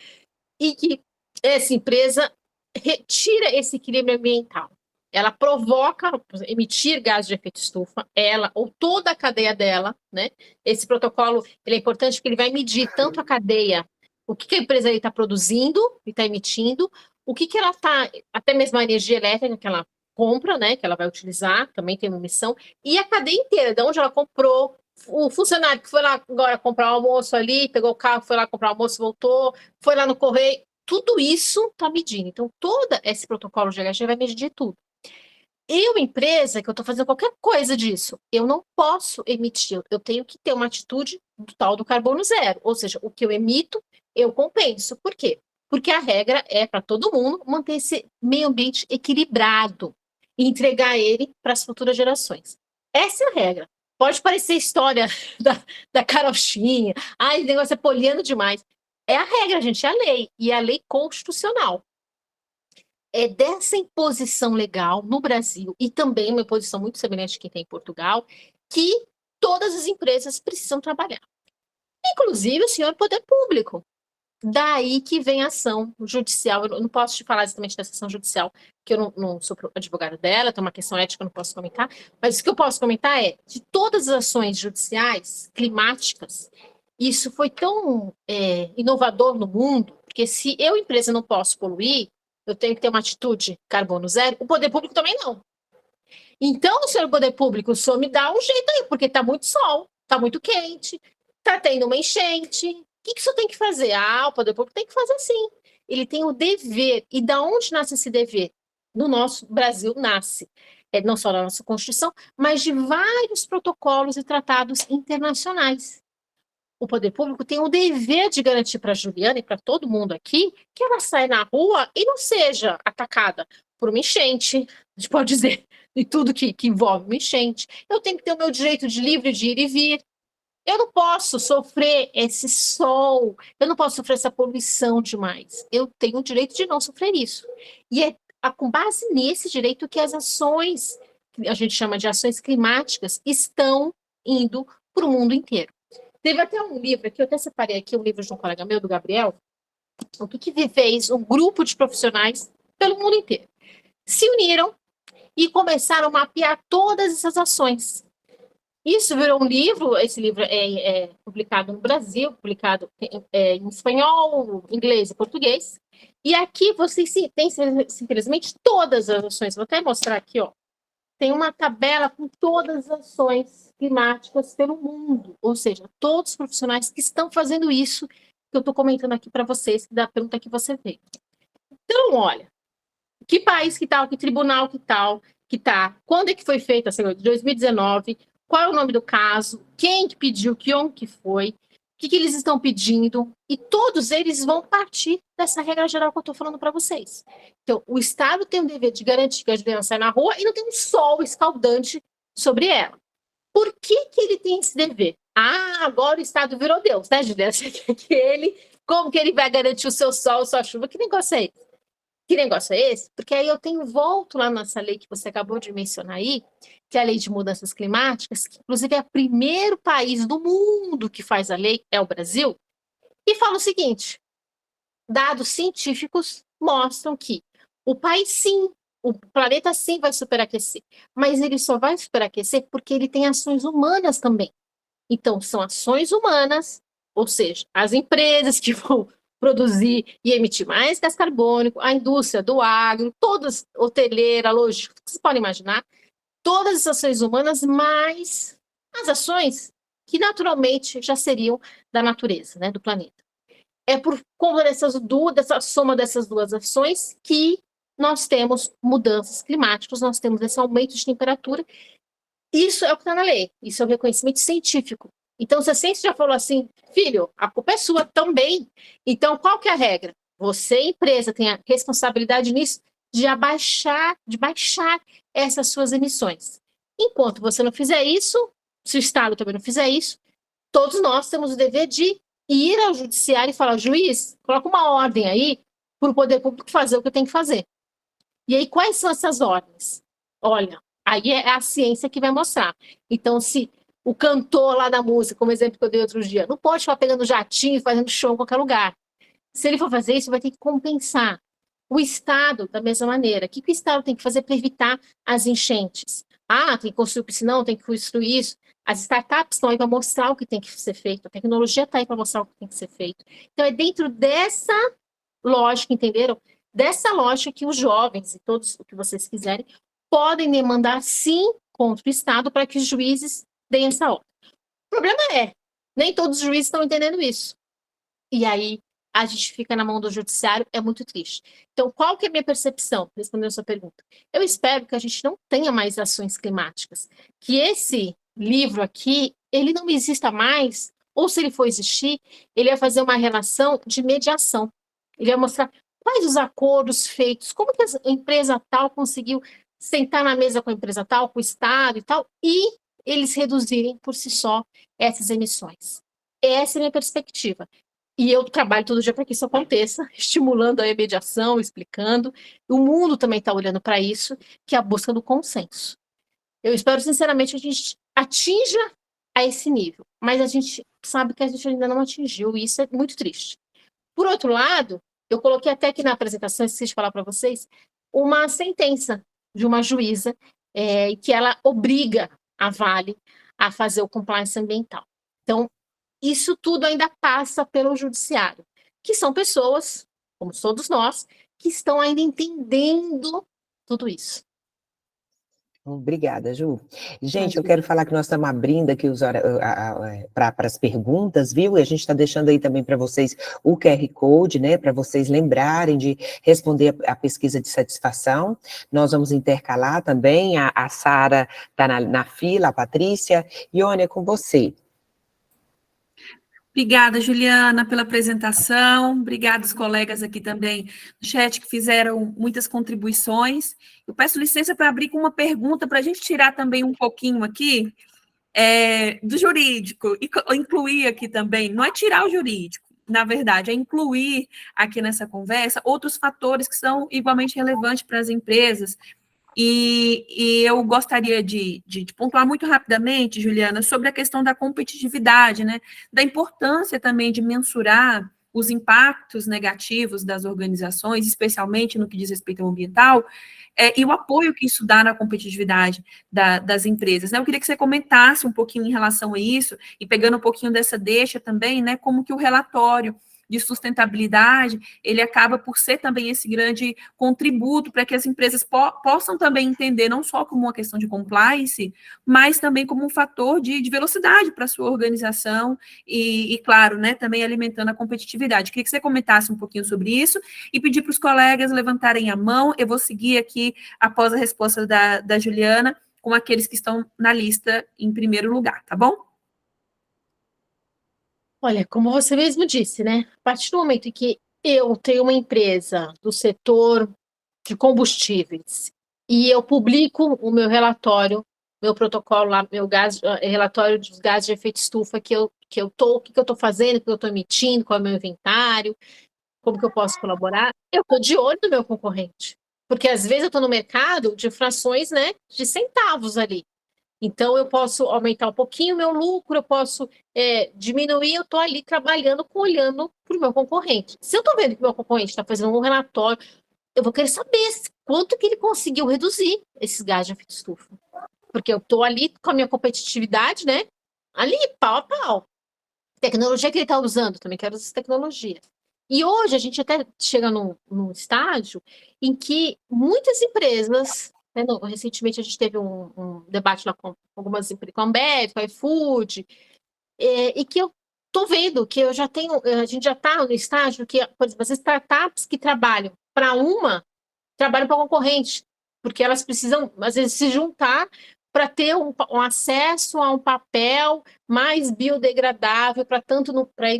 E que essa empresa retira esse equilíbrio ambiental. Ela provoca emitir gás de efeito estufa, ela ou toda a cadeia dela, né? Esse protocolo ele é importante porque ele vai medir tanto a cadeia, o que a empresa está produzindo e está emitindo, o que ela está, até mesmo a energia elétrica que ela compra, né? Que ela vai utilizar, também tem uma emissão, e a cadeia inteira, de onde ela comprou, o funcionário que foi lá agora comprar o almoço ali, pegou o carro, foi lá comprar o almoço, voltou, foi lá no correio, tudo isso está medindo. Então, todo esse protocolo de GHG vai medir tudo. Eu, empresa, que eu estou fazendo qualquer coisa disso, eu não posso emitir, eu tenho que ter uma atitude do tal do carbono zero, ou seja, o que eu emito, eu compenso. Por quê? Porque a regra é para todo mundo manter esse meio ambiente equilibrado e entregar ele para as futuras gerações. Essa é a regra. Pode parecer história da carochinha, esse negócio é poliano demais. É a regra, gente, é a lei, e é a lei constitucional. É dessa imposição legal no Brasil, e também uma imposição muito semelhante que tem em Portugal, que todas as empresas precisam trabalhar. Inclusive o senhor poder público. Daí que vem a ação judicial. Eu não posso te falar exatamente dessa ação judicial, porque eu não sou advogado dela, tem uma questão ética, eu não posso comentar, mas o que eu posso comentar é, de todas as ações judiciais climáticas, Isso foi tão inovador no mundo, porque se eu, empresa, não posso poluir, eu tenho que ter uma atitude carbono zero, o poder público também não. Então, senhor poder público, o senhor me dá um jeito aí, porque está muito sol, está muito quente, está tendo uma enchente. O que o senhor tem que fazer? Ah, o poder público tem que fazer assim. Ele tem o dever. E da onde nasce esse dever? No nosso Brasil nasce. Não só na nossa Constituição, mas de vários protocolos e tratados internacionais. O poder público tem o dever de garantir para a Juliana e para todo mundo aqui que ela saia na rua e não seja atacada por uma enchente, a gente pode dizer, de tudo que envolve uma enchente. Eu tenho que ter o meu direito de livre de ir e vir. Eu não posso sofrer esse sol, eu não posso sofrer essa poluição demais. Eu tenho o direito de não sofrer isso. E é com base nesse direito que as ações, que a gente chama de ações climáticas, estão indo para o mundo inteiro. Teve até um livro aqui, eu até separei aqui um livro de um colega meu, do Gabriel, o que fez um grupo de profissionais pelo mundo inteiro. Se uniram e começaram a mapear todas essas ações. Isso virou um livro, esse livro é publicado no Brasil, publicado em espanhol, inglês e português. E aqui vocês têm simplesmente todas as ações. Vou até mostrar aqui, ó. Tem uma tabela com todas as ações climáticas pelo mundo, ou seja, todos os profissionais que estão fazendo isso que eu estou comentando aqui para vocês, da pergunta que você fez. Então, olha, que país que tal, que tribunal que tal, que tá, quando é que foi feita, assim, 2019, qual é o nome do caso, quem que pediu, que onde que foi, o que eles estão pedindo, e todos eles vão partir dessa regra geral que eu estou falando para vocês. Então, o Estado tem o dever de garantir que a Juliana sai na rua e não tem um sol escaldante sobre ela. Por que ele tem esse dever? Ah, agora o Estado virou Deus, né, Juliana? Como que ele vai garantir o seu sol, sua chuva? Que negócio é esse? Que negócio é esse? Porque aí eu volto lá nessa lei que você acabou de mencionar aí, que é a Lei de Mudanças Climáticas, que inclusive é o primeiro país do mundo que faz a lei, é o Brasil, e fala o seguinte: dados científicos mostram que o país sim, o planeta sim vai superaquecer, mas ele só vai superaquecer porque ele tem ações humanas também. Então, são ações humanas, ou seja, as empresas que vão produzir e emitir mais gás carbônico, a indústria do agro, todas, hoteleira, logística, vocês podem imaginar, todas as ações humanas, mais as ações que naturalmente já seriam da natureza, né, do planeta. É por conta dessa soma dessas duas ações que nós temos mudanças climáticas, nós temos esse aumento de temperatura. Isso é o que está na lei, isso é o reconhecimento científico. Então, se a ciência já falou assim, filho, a culpa é sua também. Então, qual que é a regra? Você, empresa, tem a responsabilidade nisso de baixar essas suas emissões. Enquanto você não fizer isso, se o Estado também não fizer isso, todos nós temos o dever de ir ao judiciário e falar, juiz, coloca uma ordem aí para o poder público fazer o que tem que fazer. E aí, quais são essas ordens? Olha, aí é a ciência que vai mostrar. Então, se o cantor lá da música, como exemplo que eu dei outro dia, não pode ficar pegando jatinho e fazendo show em qualquer lugar. Se ele for fazer isso, vai ter que compensar. O Estado, da mesma maneira. O que o Estado tem que fazer para evitar as enchentes? Ah, tem que construir piscinão, tem que construir isso. As startups estão aí para mostrar o que tem que ser feito. A tecnologia está aí para mostrar o que tem que ser feito. Então, é dentro dessa lógica, entenderam? Dessa lógica que os jovens e todos o que vocês quiserem podem demandar sim contra o Estado para que os juízes deem essa ordem. O problema nem todos os juízes estão entendendo isso. E aí a gente fica na mão do judiciário, é muito triste. Então, qual que é a minha percepção, respondendo a sua pergunta? Eu espero que a gente não tenha mais ações climáticas, que esse livro aqui, ele não exista mais, ou se ele for existir, ele vai fazer uma relação de mediação. Ele vai mostrar quais os acordos feitos, como que a empresa tal conseguiu sentar na mesa com a empresa tal, com o Estado e tal, e eles reduzirem por si só essas emissões. Essa é a minha perspectiva. E eu trabalho todo dia para que isso aconteça, estimulando a mediação, explicando. O mundo também está olhando para isso, que é a busca do consenso. Eu espero, sinceramente, que a gente atinja a esse nível, mas a gente sabe que a gente ainda não atingiu, e isso é muito triste. Por outro lado, eu coloquei até aqui na apresentação, esqueci de falar para vocês, uma sentença de uma juíza que ela obriga a Vale a fazer o compliance ambiental. Então, isso tudo ainda passa pelo judiciário, que são pessoas, como todos nós, que estão ainda entendendo tudo isso. Obrigada, Ju. Gente, eu Imagina. quero falar que nós estamos abrindo aqui para as perguntas, viu? E a gente está deixando aí também para vocês o QR Code, né? Para vocês lembrarem de responder a pesquisa de satisfação. Nós vamos intercalar também, a Sara está na fila, a Patrícia. Ione, é com você. Obrigada, Juliana, pela apresentação. Obrigada aos colegas aqui também no chat que fizeram muitas contribuições. Eu peço licença para abrir com uma pergunta para a gente tirar também um pouquinho aqui do jurídico e incluir aqui também, não é tirar o jurídico, na verdade, é incluir aqui nessa conversa outros fatores que são igualmente relevantes para as empresas. E eu gostaria de pontuar muito rapidamente, Juliana, sobre a questão da competitividade, né? Da importância também de mensurar os impactos negativos das organizações, especialmente no que diz respeito ao ambiental, e o apoio que isso dá na competitividade das empresas, né? Eu queria que você comentasse um pouquinho em relação a isso, e pegando um pouquinho dessa deixa também, né? Como que o relatório de sustentabilidade, ele acaba por ser também esse grande contributo para que as empresas possam também entender não só como uma questão de compliance, mas também como um fator de velocidade para a sua organização e, claro, né, também alimentando a competitividade. Queria que você comentasse um pouquinho sobre isso e pedir para os colegas levantarem a mão. Eu vou seguir aqui, após a resposta da Juliana, com aqueles que estão na lista em primeiro lugar, tá bom? Olha, como você mesmo disse, né? A partir do momento em que eu tenho uma empresa do setor de combustíveis e eu publico o meu relatório, meu protocolo lá, meu relatório dos gases de efeito estufa o que eu estou fazendo, o que eu estou emitindo, qual é o meu inventário, como que eu posso colaborar, eu estou de olho no meu concorrente. Porque às vezes eu estou no mercado de frações, né, de centavos ali. Então, eu posso aumentar um pouquinho o meu lucro, eu posso diminuir, eu estou ali trabalhando, olhando para o meu concorrente. Se eu estou vendo que o meu concorrente está fazendo um relatório, eu vou querer saber quanto que ele conseguiu reduzir esses gases de efeito estufa. Porque eu estou ali com a minha competitividade, né? Ali, pau a pau. Tecnologia que ele está usando, também quero essa tecnologia. E hoje a gente até chega num estágio em que muitas empresas, né, recentemente a gente teve um debate lá com algumas empresas, com a Ambev, com a iFood, e que eu estou vendo que eu já tenho, a gente já está no estágio que, por exemplo, as startups que trabalham para trabalham para concorrente, porque elas precisam, às vezes, se juntar para ter um acesso a um papel mais biodegradável, para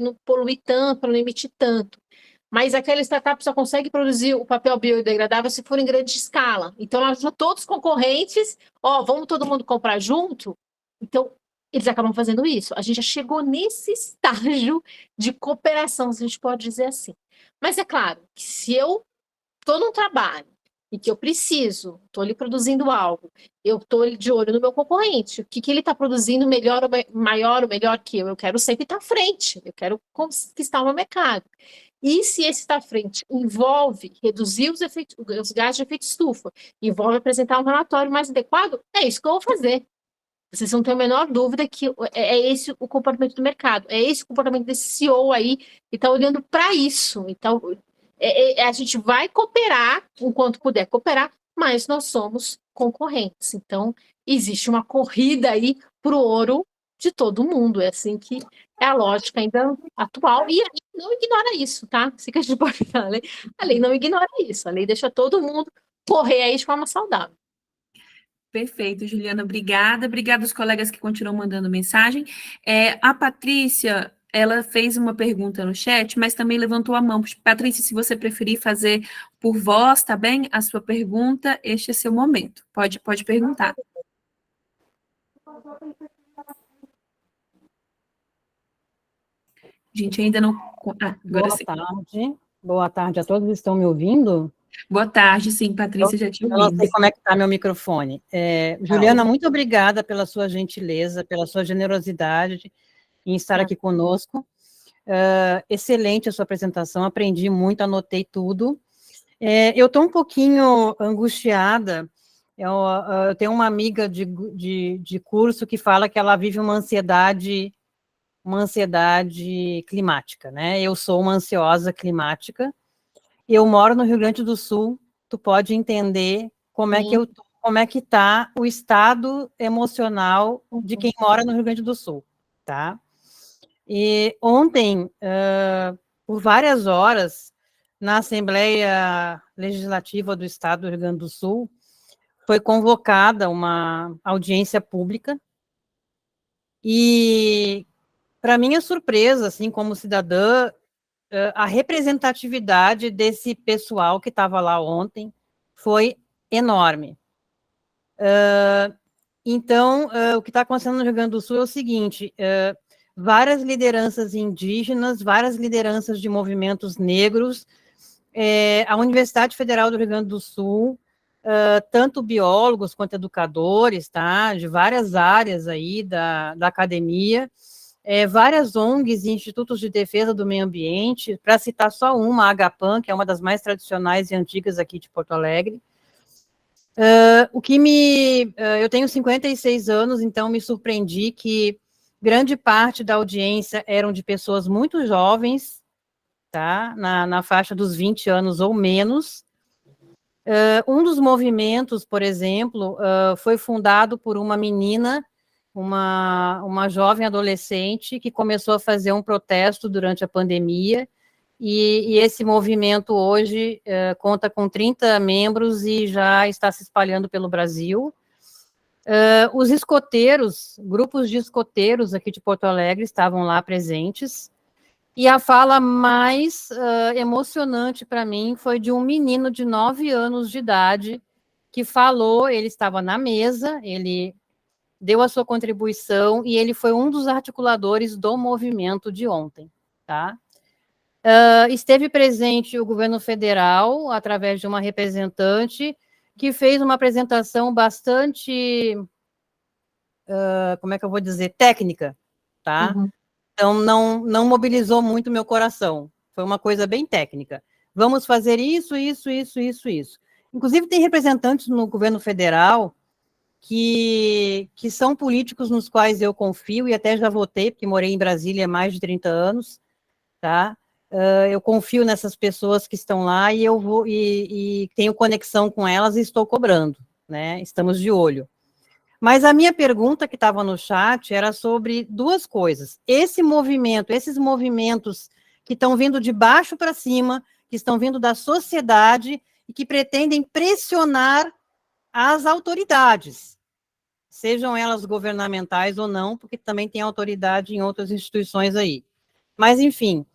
não poluir tanto, para não emitir tanto. Mas aquela startup só consegue produzir o papel biodegradável se for em grande escala. Então, nós somos todos concorrentes, vamos todo mundo comprar junto? Então, eles acabam fazendo isso. A gente já chegou nesse estágio de cooperação, se a gente pode dizer assim. Mas é claro que se eu estou num trabalho e que eu preciso, estou ali produzindo algo, eu estou de olho no meu concorrente, o que ele está produzindo melhor, maior ou melhor que eu quero sempre estar à frente, eu quero conquistar o meu mercado. E se esse estar à frente envolve reduzir os gases de efeito estufa, envolve apresentar um relatório mais adequado, é isso que eu vou fazer. Vocês não têm a menor dúvida que é esse o comportamento do mercado, é esse o comportamento desse CEO aí, que está olhando para isso. Então, a gente vai cooperar enquanto puder cooperar, mas nós somos concorrentes. Então, existe uma corrida aí para o ouro de todo mundo. É assim que é a lógica ainda atual. E a lei não ignora isso, tá? Assim que a gente pode falar. A lei não ignora isso. A lei deixa todo mundo correr aí de forma saudável. Perfeito, Juliana, obrigada. Obrigada aos colegas que continuam mandando mensagem. A Patrícia, ela fez uma pergunta no chat, mas também levantou a mão. Patrícia, se você preferir fazer por voz, tá bem? A sua pergunta, este é seu momento. Pode perguntar. Gente, ainda não... agora sim. Boa tarde a todos, estão me ouvindo? Boa tarde, sim, Patrícia, já te ouvi. Eu não sei como é que está meu microfone. Juliana, muito obrigada pela sua gentileza, pela sua generosidade em estar aqui conosco. Excelente a sua apresentação, aprendi muito, anotei tudo. Eu estou um pouquinho angustiada. Eu tenho uma amiga de curso que fala que ela vive uma ansiedade uma ansiedade climática, né? Eu sou uma ansiosa climática, eu moro no Rio Grande do Sul, tu pode entender como é que como é que está o estado emocional de quem mora no Rio Grande do Sul, tá? E ontem, por várias horas, na Assembleia Legislativa do Estado do Rio Grande do Sul, foi convocada uma audiência pública e, para minha surpresa, assim, como cidadã, a representatividade desse pessoal que estava lá ontem foi enorme. Então, o que está acontecendo no Rio Grande do Sul é o seguinte, várias lideranças indígenas, várias lideranças de movimentos negros, a Universidade Federal do Rio Grande do Sul, tanto biólogos quanto educadores, tá, de várias áreas aí da academia, várias ONGs e institutos de defesa do meio ambiente, para citar só uma, a Agapan, que é uma das mais tradicionais e antigas aqui de Porto Alegre. Eu tenho 56 anos, então me surpreendi que grande parte da audiência eram de pessoas muito jovens, tá, na faixa dos 20 anos ou menos. Um dos movimentos, por exemplo, foi fundado por uma menina, uma jovem adolescente que começou a fazer um protesto durante a pandemia, e esse movimento hoje conta com 30 membros e já está se espalhando pelo Brasil. Os escoteiros, grupos de escoteiros aqui de Porto Alegre estavam lá presentes, e a fala mais emocionante para mim foi de um menino de 9 anos de idade que falou, ele estava na mesa, ele deu a sua contribuição e ele foi um dos articuladores do movimento de ontem, tá? Esteve presente o governo federal, através de uma representante, que fez uma apresentação bastante, como é que eu vou dizer, técnica, tá? Uhum. Então, não mobilizou muito meu coração. Foi uma coisa bem técnica. Vamos fazer isso. Inclusive, tem representantes no governo federal que são políticos nos quais eu confio, e até já votei, porque morei em Brasília há mais de 30 anos, tá? Eu confio nessas pessoas que estão lá e eu vou e tenho conexão com elas e estou cobrando, né? Estamos de olho. Mas a minha pergunta que estava no chat era sobre duas coisas. Esses movimentos que estão vindo de baixo para cima, que estão vindo da sociedade e que pretendem pressionar as autoridades, sejam elas governamentais ou não, porque também tem autoridade em outras instituições aí. Mas, enfim,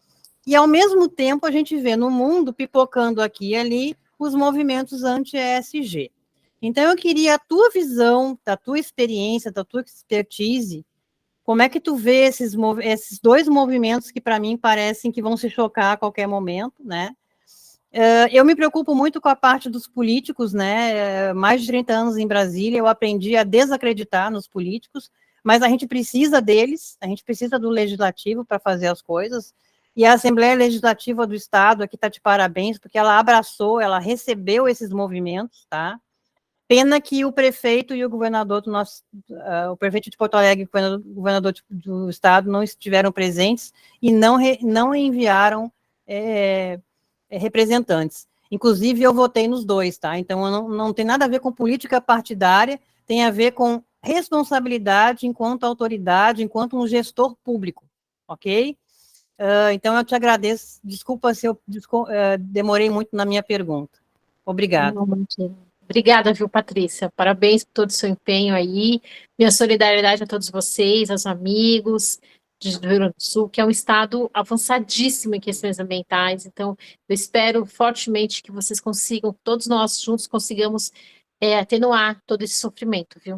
e ao mesmo tempo a gente vê no mundo, pipocando aqui e ali, os movimentos anti-ESG. Então, eu queria a tua visão, da tua experiência, da tua expertise, como é que tu vê esses dois movimentos que, para mim, parecem que vão se chocar a qualquer momento, né? Eu me preocupo muito com a parte dos políticos, né? Mais de 30 anos em Brasília, eu aprendi a desacreditar nos políticos, mas a gente precisa deles, a gente precisa do legislativo para fazer as coisas, e a Assembleia Legislativa do Estado aqui está de parabéns, porque ela abraçou, ela recebeu esses movimentos, tá? Pena que o prefeito e o governador do nosso, o prefeito de Porto Alegre e o governador do estado não estiveram presentes e não enviaram representantes. Inclusive, eu votei nos dois, tá? Então, não tem nada a ver com política partidária, tem a ver com responsabilidade enquanto autoridade, enquanto um gestor público, ok? Então, eu te agradeço. Desculpa se eu demorei muito na minha pergunta. Obrigada. Obrigada, viu, Patrícia? Parabéns por todo o seu empenho aí. Minha solidariedade a todos vocês, aos amigos do Rio Grande do Sul, que é um estado avançadíssimo em questões ambientais. Então, eu espero fortemente que vocês consigam, todos nós juntos, consigamos atenuar todo esse sofrimento, viu?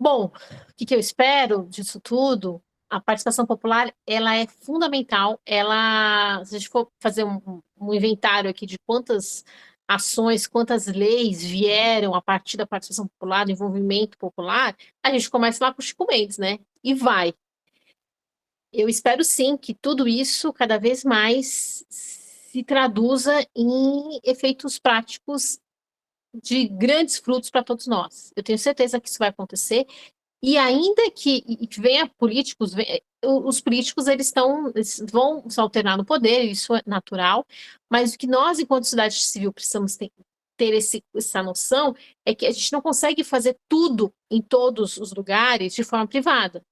Bom, o que eu espero disso tudo? A participação popular, ela é fundamental. Se a gente for fazer um inventário aqui de quantas ações, quantas leis vieram a partir da participação popular, do envolvimento popular, a gente começa lá com o Chico Mendes, né? E vai. Eu espero sim que tudo isso cada vez mais se traduza em efeitos práticos de grandes frutos para todos nós. Eu tenho certeza que isso vai acontecer. E ainda que venha políticos, os políticos eles vão se alternar no poder, isso é natural, mas o que nós, enquanto sociedade civil, precisamos ter essa noção é que a gente não consegue fazer tudo em todos os lugares de forma privada.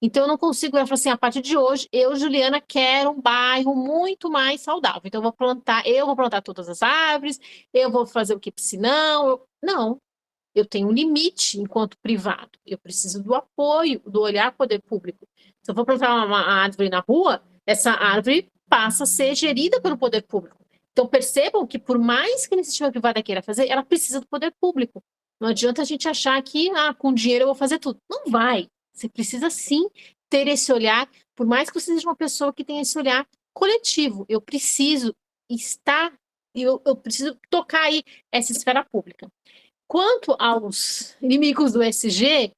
Então, eu não consigo falar assim, a partir de hoje, eu, Juliana, quero um bairro muito mais saudável. Então, eu vou plantar todas as árvores, eu vou fazer o que piscinão. Não, eu tenho um limite enquanto privado. Eu preciso do apoio, do olhar do poder público. Se eu vou plantar uma árvore na rua, essa árvore passa a ser gerida pelo poder público. Então, percebam que, por mais que a iniciativa privada queira fazer, ela precisa do poder público. Não adianta a gente achar que, com dinheiro eu vou fazer tudo. Não vai. Você precisa, sim, ter esse olhar, por mais que você seja uma pessoa que tenha esse olhar coletivo. Eu preciso eu preciso tocar aí essa esfera pública. Quanto aos inimigos do ESG,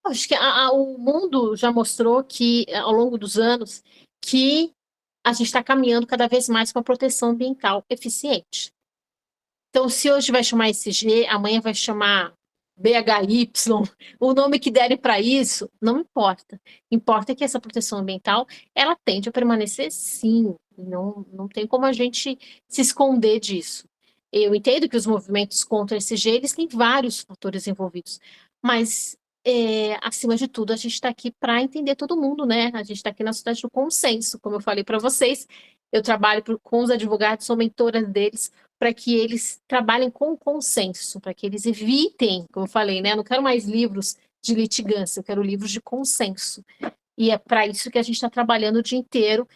acho que o mundo já mostrou que, ao longo dos anos, que a gente está caminhando cada vez mais para uma proteção ambiental eficiente. Então, se hoje vai chamar ESG, amanhã vai chamar BHY, o nome que derem para isso, não importa. Importa que essa proteção ambiental, ela tende a permanecer sim. Não tem como a gente se esconder disso. Eu entendo que os movimentos contra esse ESG, eles têm vários fatores envolvidos, mas, acima de tudo, a gente está aqui para entender todo mundo, né? A gente está aqui na sociedade do consenso, como eu falei para vocês, eu trabalho com os advogados, sou mentora deles, para que eles trabalhem com consenso, para que eles evitem, como eu falei, né? Eu não quero mais livros de litigância, eu quero livros de consenso. E é para isso que a gente está trabalhando o dia inteiro,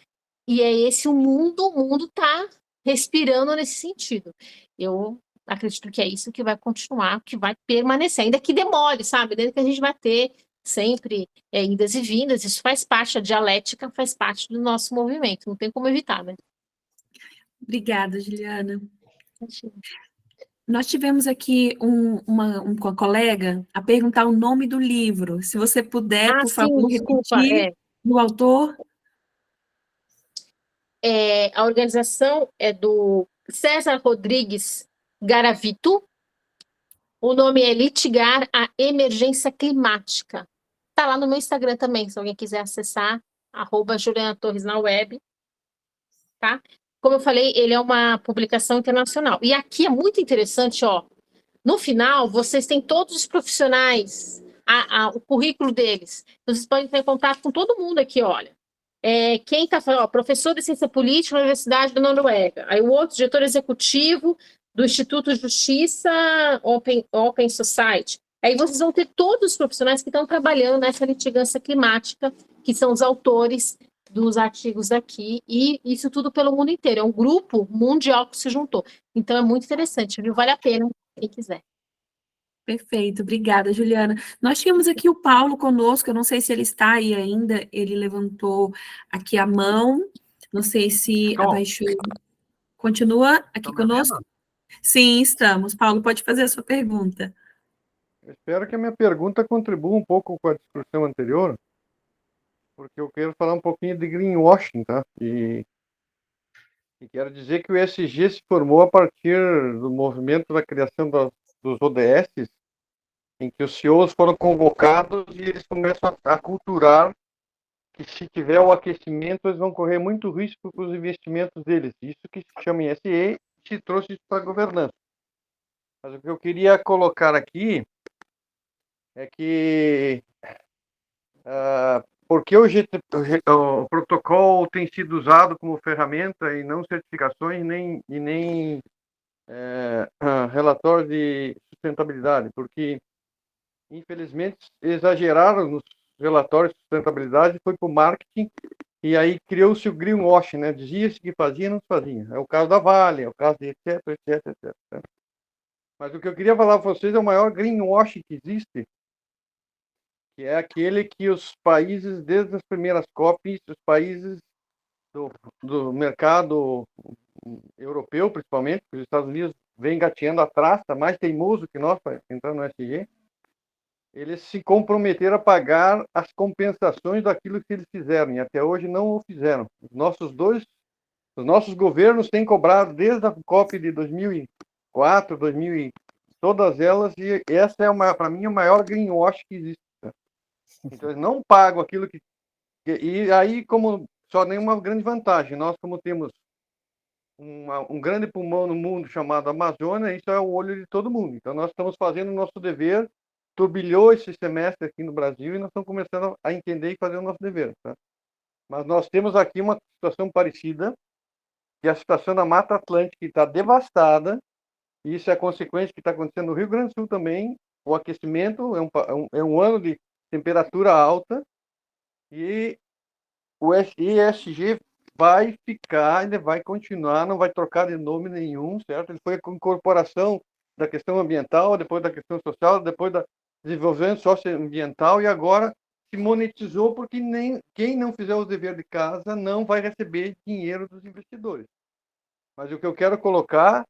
e é esse o mundo está respirando nesse sentido. Eu acredito que é isso que vai continuar, que vai permanecer, ainda que demore, sabe? Ainda que a gente vai ter sempre idas e vindas, isso faz parte, a dialética faz parte do nosso movimento, não tem como evitar, né? Obrigada, Juliana. Nós tivemos aqui uma colega a perguntar o nome do livro. Se você puder, por favor, repetir o autor. A organização é do César Rodrigues Garavito. O nome é Litigar a Emergência Climática. Está lá no meu Instagram também, se alguém quiser acessar, @Juliana Torres na web. Tá? Como eu falei, ele é uma publicação internacional. E aqui é muito interessante, ó. No final, vocês têm todos os profissionais, o currículo deles. Vocês podem ter contato com todo mundo aqui, olha. Quem está falando, professor de ciência política na Universidade da Noruega. Aí o outro, diretor executivo do Instituto Justiça Open Society. Aí vocês vão ter todos os profissionais que estão trabalhando nessa litigância climática, que são os autores dos artigos daqui, e isso tudo pelo mundo inteiro. É um grupo mundial que se juntou. Então, é muito interessante, viu? Vale a pena, quem quiser. Perfeito, obrigada, Juliana. Nós tínhamos aqui o Paulo conosco, eu não sei se ele está aí ainda, ele levantou aqui a mão, não sei se abaixou. Continua aqui conosco? Sim, estamos. Paulo, pode fazer a sua pergunta. Eu espero que a minha pergunta contribua um pouco com a discussão anterior, porque eu quero falar um pouquinho de greenwashing, tá? E quero dizer que o ESG se formou a partir do movimento da criação dos ODS, em que os CEOs foram convocados e eles começam a culturar que se tiver o aquecimento, eles vão correr muito risco com os investimentos deles. Isso que se chama ESG e se trouxe isso para a governança. Mas o que eu queria colocar aqui é que porque o protocolo tem sido usado como ferramenta e não certificações e nem relatório de sustentabilidade, porque infelizmente exageraram nos relatórios de sustentabilidade, foi para o marketing e aí criou-se o greenwashing, né? Dizia-se que fazia, não se fazia. É o caso da Vale, é o caso de etc, etc, etc. Mas o que eu queria falar para vocês é o maior greenwashing que existe, que é aquele que os países, desde as primeiras COPs, os países do mercado europeu, principalmente, porque os Estados Unidos vem engateando atrás, está mais teimoso que nós para entrar no SG, eles se comprometeram a pagar as compensações daquilo que eles fizeram, e até hoje não o fizeram. Os nossos governos têm cobrado, desde a COP de 2004, 2000 todas elas, e essa é, para mim, o maior greenwash que existe. Né? Então, eles não pagam aquilo que... E aí, como só nenhuma grande vantagem, nós, como temos um grande pulmão no mundo chamado Amazônia, isso é o olho de todo mundo. Então, nós estamos fazendo o nosso dever, turbilhou esse semestre aqui no Brasil, e nós estamos começando a entender e fazer o nosso dever. Tá? Mas nós temos aqui uma situação parecida, que é a situação da Mata Atlântica, que está devastada, e isso é a consequência que está acontecendo no Rio Grande do Sul também. O aquecimento é um ano de temperatura alta, e o ESG vai ficar, ele vai continuar, não vai trocar de nome nenhum, certo? Ele foi a incorporação da questão ambiental, depois da questão social, depois da desenvolvimento socioambiental, e agora se monetizou, porque quem não fizer o dever de casa não vai receber dinheiro dos investidores. Mas o que eu quero colocar,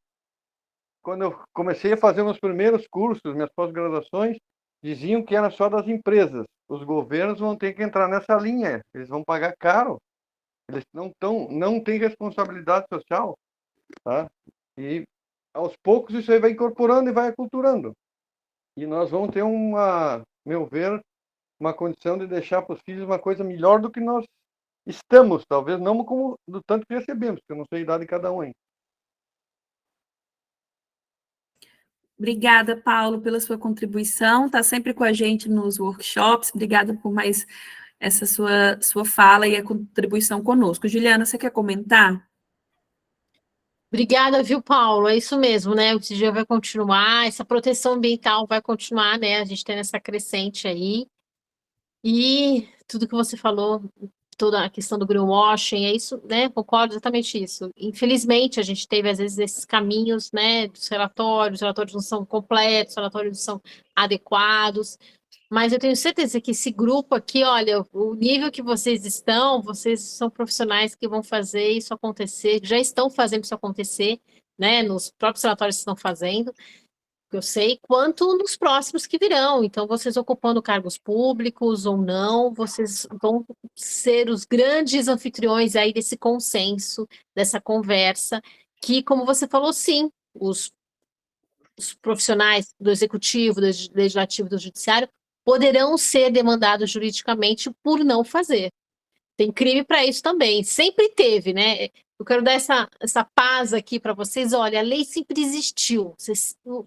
quando eu comecei a fazer meus primeiros cursos, minhas pós-graduações, diziam que era só das empresas. Os governos vão ter que entrar nessa linha, eles vão pagar caro. Eles não têm responsabilidade social, tá? E aos poucos isso aí vai incorporando e vai aculturando. E nós vamos ter meu ver, uma condição de deixar para os filhos uma coisa melhor do que nós estamos, talvez não como do tanto que recebemos, porque eu não sei a idade de cada um ainda. Obrigada, Paulo, pela sua contribuição. Está sempre com a gente nos workshops. Obrigada por mais essa sua fala e a contribuição conosco. Juliana, você quer comentar? Obrigada, viu, Paulo? É isso mesmo, né? O dia vai continuar, essa proteção ambiental vai continuar, né? A gente tem essa crescente aí. E tudo que você falou, toda a questão do greenwashing, é isso, né? Concordo exatamente isso. Infelizmente, a gente teve, às vezes, esses caminhos, né? Dos relatórios, os relatórios não são completos, os relatórios não são adequados. Mas eu tenho certeza que esse grupo aqui, olha, o nível que vocês estão, vocês são profissionais que vão fazer isso acontecer, já estão fazendo isso acontecer, né? Nos próprios relatórios que estão fazendo, eu sei, quanto nos próximos que virão. Então, vocês ocupando cargos públicos ou não, vocês vão ser os grandes anfitriões aí desse consenso, dessa conversa, que, como você falou, sim, os profissionais do executivo, do legislativo, do judiciário, poderão ser demandados juridicamente por não fazer. Tem crime para isso também, sempre teve, né? Eu quero dar essa paz aqui para vocês. Olha, a lei sempre existiu.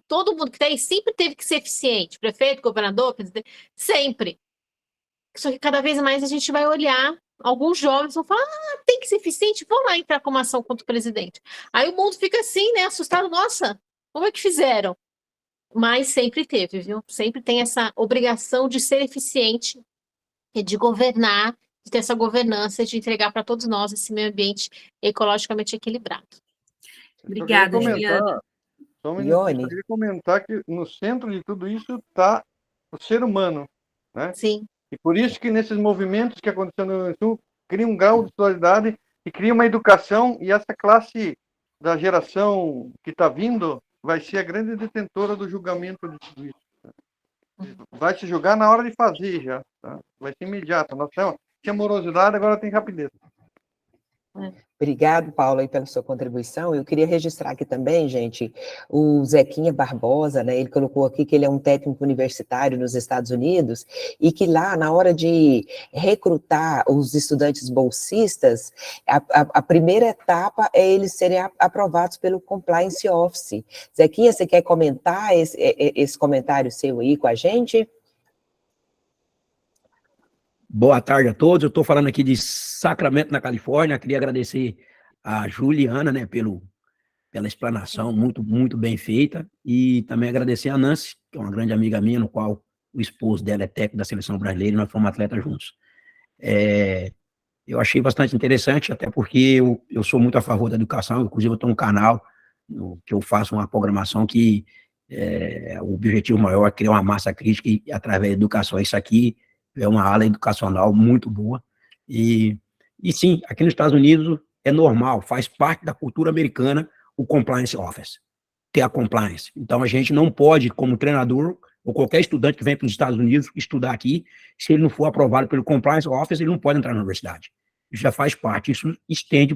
Todo mundo que está aí sempre teve que ser eficiente. Prefeito, governador, presidente, sempre. Só que cada vez mais a gente vai olhar, alguns jovens vão falar, tem que ser eficiente, vão lá entrar com uma ação contra o presidente. Aí o mundo fica assim, né, assustado, nossa, como é que fizeram? Mas sempre teve, viu? Sempre tem essa obrigação de ser eficiente e de governar, de ter essa governança, de entregar para todos nós esse meio ambiente ecologicamente equilibrado. Obrigada, Juliana. Só um minuto, eu queria comentar que no centro de tudo isso está o ser humano, né? Sim. E por isso que nesses movimentos que aconteceram no Rio Grande do Sul, cria um grau de solidariedade e cria uma educação, e essa classe da geração que está vindo vai ser a grande detentora do julgamento de tudo isso. Vai se julgar na hora de fazer já, tá? Vai ser imediato. Nós tinha morosidade, agora tem rapidez. Obrigado, Paulo, aí pela sua contribuição. Eu queria registrar aqui também, gente, o Zequinha Barbosa, né? Ele colocou aqui que ele é um técnico universitário nos Estados Unidos e que lá, na hora de recrutar os estudantes bolsistas, a primeira etapa é eles serem aprovados pelo Compliance Office. Zequinha, você quer comentar esse comentário seu aí com a gente? Boa tarde a todos, eu estou falando aqui de Sacramento, na Califórnia. Queria agradecer a Juliana, né, pela explanação muito bem feita, e também agradecer a Nancy, que é uma grande amiga minha, no qual o esposo dela é técnico da seleção brasileira, e nós fomos atletas juntos. Eu achei bastante interessante, até porque eu sou muito a favor da educação. Inclusive eu tenho um canal que eu faço uma programação que o objetivo maior é criar uma massa crítica e, através da educação, isso aqui é uma ala educacional muito boa, e sim, aqui nos Estados Unidos é normal, faz parte da cultura americana o Compliance Office, ter a compliance. Então a gente não pode, como treinador, ou qualquer estudante que vem para os Estados Unidos estudar aqui, se ele não for aprovado pelo Compliance Office, ele não pode entrar na universidade. Isso já faz parte, isso estende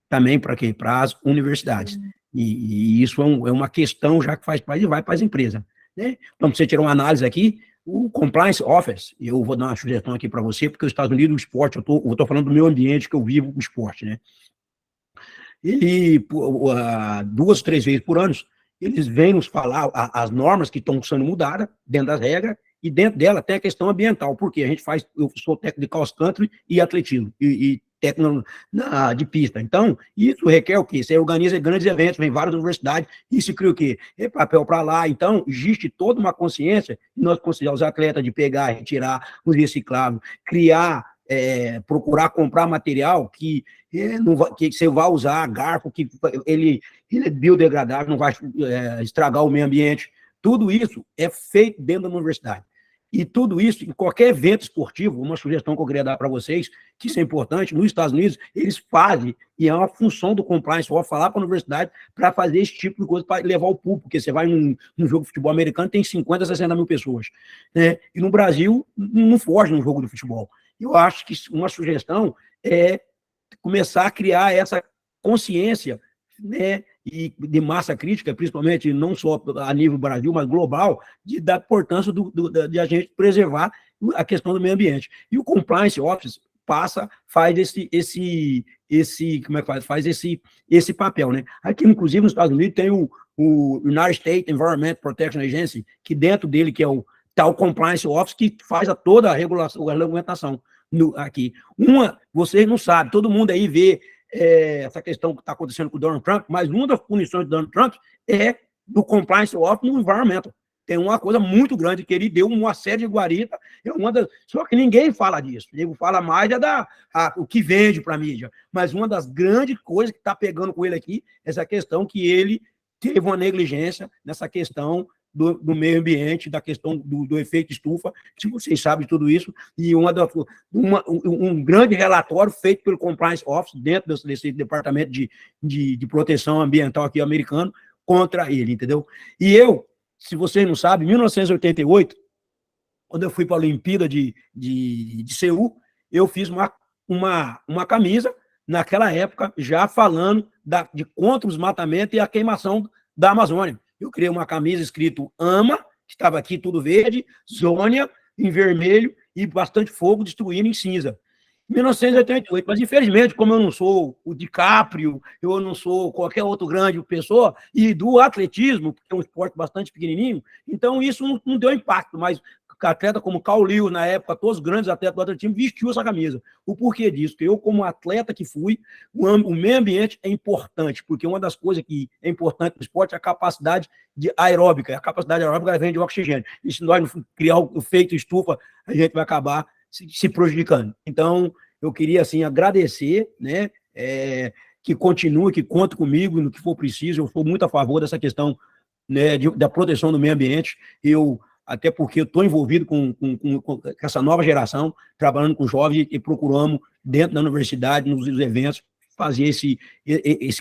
também para quê? Para as universidades. E isso é uma questão já que faz parte e vai para as empresas, né? Então, para você tirar uma análise aqui, o Compliance Office, eu vou dar uma sugestão aqui para você, porque os Estados Unidos, o esporte, eu estou falando do meu ambiente que eu vivo com o esporte, né? Ele, 2, 3 vezes por ano, eles vêm nos falar as normas que estão sendo mudadas dentro das regras, e dentro dela tem a questão ambiental, porque eu sou técnico de cross country e atletismo, e técnico de pista. Então, isso requer o quê? Você organiza grandes eventos, vem várias universidades, e se cria o quê? É papel para lá. Então, existe toda uma consciência, nós conseguimos os atletas de pegar, retirar os recicláveis, criar, procurar comprar material que você vai usar, garfo, que ele é biodegradável, não vai estragar o meio ambiente. Tudo isso é feito dentro da universidade. E tudo isso, em qualquer evento esportivo, uma sugestão que eu queria dar para vocês, que isso é importante, nos Estados Unidos, eles fazem, e é uma função do compliance, vou falar para a universidade, para fazer esse tipo de coisa, para levar o público, porque você vai num jogo de futebol americano, tem 50, 60 mil pessoas, né? E no Brasil, não foge no jogo de futebol. Eu acho que uma sugestão é começar a criar essa consciência, né, e de massa crítica, principalmente não só a nível Brasil, mas global, da importância de a gente preservar a questão do meio ambiente. E o Compliance Office faz esse papel, né? Aqui, inclusive, nos Estados Unidos, tem o United States Environment Protection Agency, que dentro dele, que é o tal Compliance Office, que faz toda a regulamentação aqui. Vocês não sabem, todo mundo aí vê essa questão que está acontecendo com o Donald Trump, mas uma das punições do Donald Trump é do Compliance Office no Environmental. Tem uma coisa muito grande, que ele deu uma série de guaritas, só que ninguém fala disso, ninguém fala mais o que vende para a mídia, mas uma das grandes coisas que está pegando com ele aqui, essa questão que ele teve uma negligência nessa questão do meio ambiente, da questão do efeito estufa, se vocês sabem tudo isso, e um grande relatório feito pelo Compliance Office, dentro desse departamento de proteção ambiental aqui americano, contra ele, entendeu? E eu, se vocês não sabem, em 1988, quando eu fui para a Olimpíada de Seul, eu fiz uma camisa, naquela época, já falando de contra os matamentos e a queimação da Amazônia. Eu criei uma camisa escrito AMA, que estava aqui tudo verde, Zônia em vermelho e bastante fogo destruindo em cinza. Em 1988, mas infelizmente, como eu não sou o DiCaprio, eu não sou qualquer outro grande pessoa, e do atletismo, porque é um esporte bastante pequenininho, então isso não deu impacto, mas atleta como Carl Lewis, na época, todos os grandes atletas do atletismo vestiu essa camisa. O porquê disso? Porque eu, como atleta que fui, o meio ambiente é importante, porque uma das coisas que é importante no esporte é a capacidade aeróbica. A capacidade aeróbica vem de oxigênio. E se nós não criar o efeito estufa, a gente vai acabar se prejudicando. Então, eu queria, assim, agradecer, né, que continue, que conte comigo no que for preciso. Eu sou muito a favor dessa questão, né, da proteção do meio ambiente. Até porque eu estou envolvido com essa nova geração, trabalhando com jovens e procuramos, dentro da universidade, nos eventos, fazer esse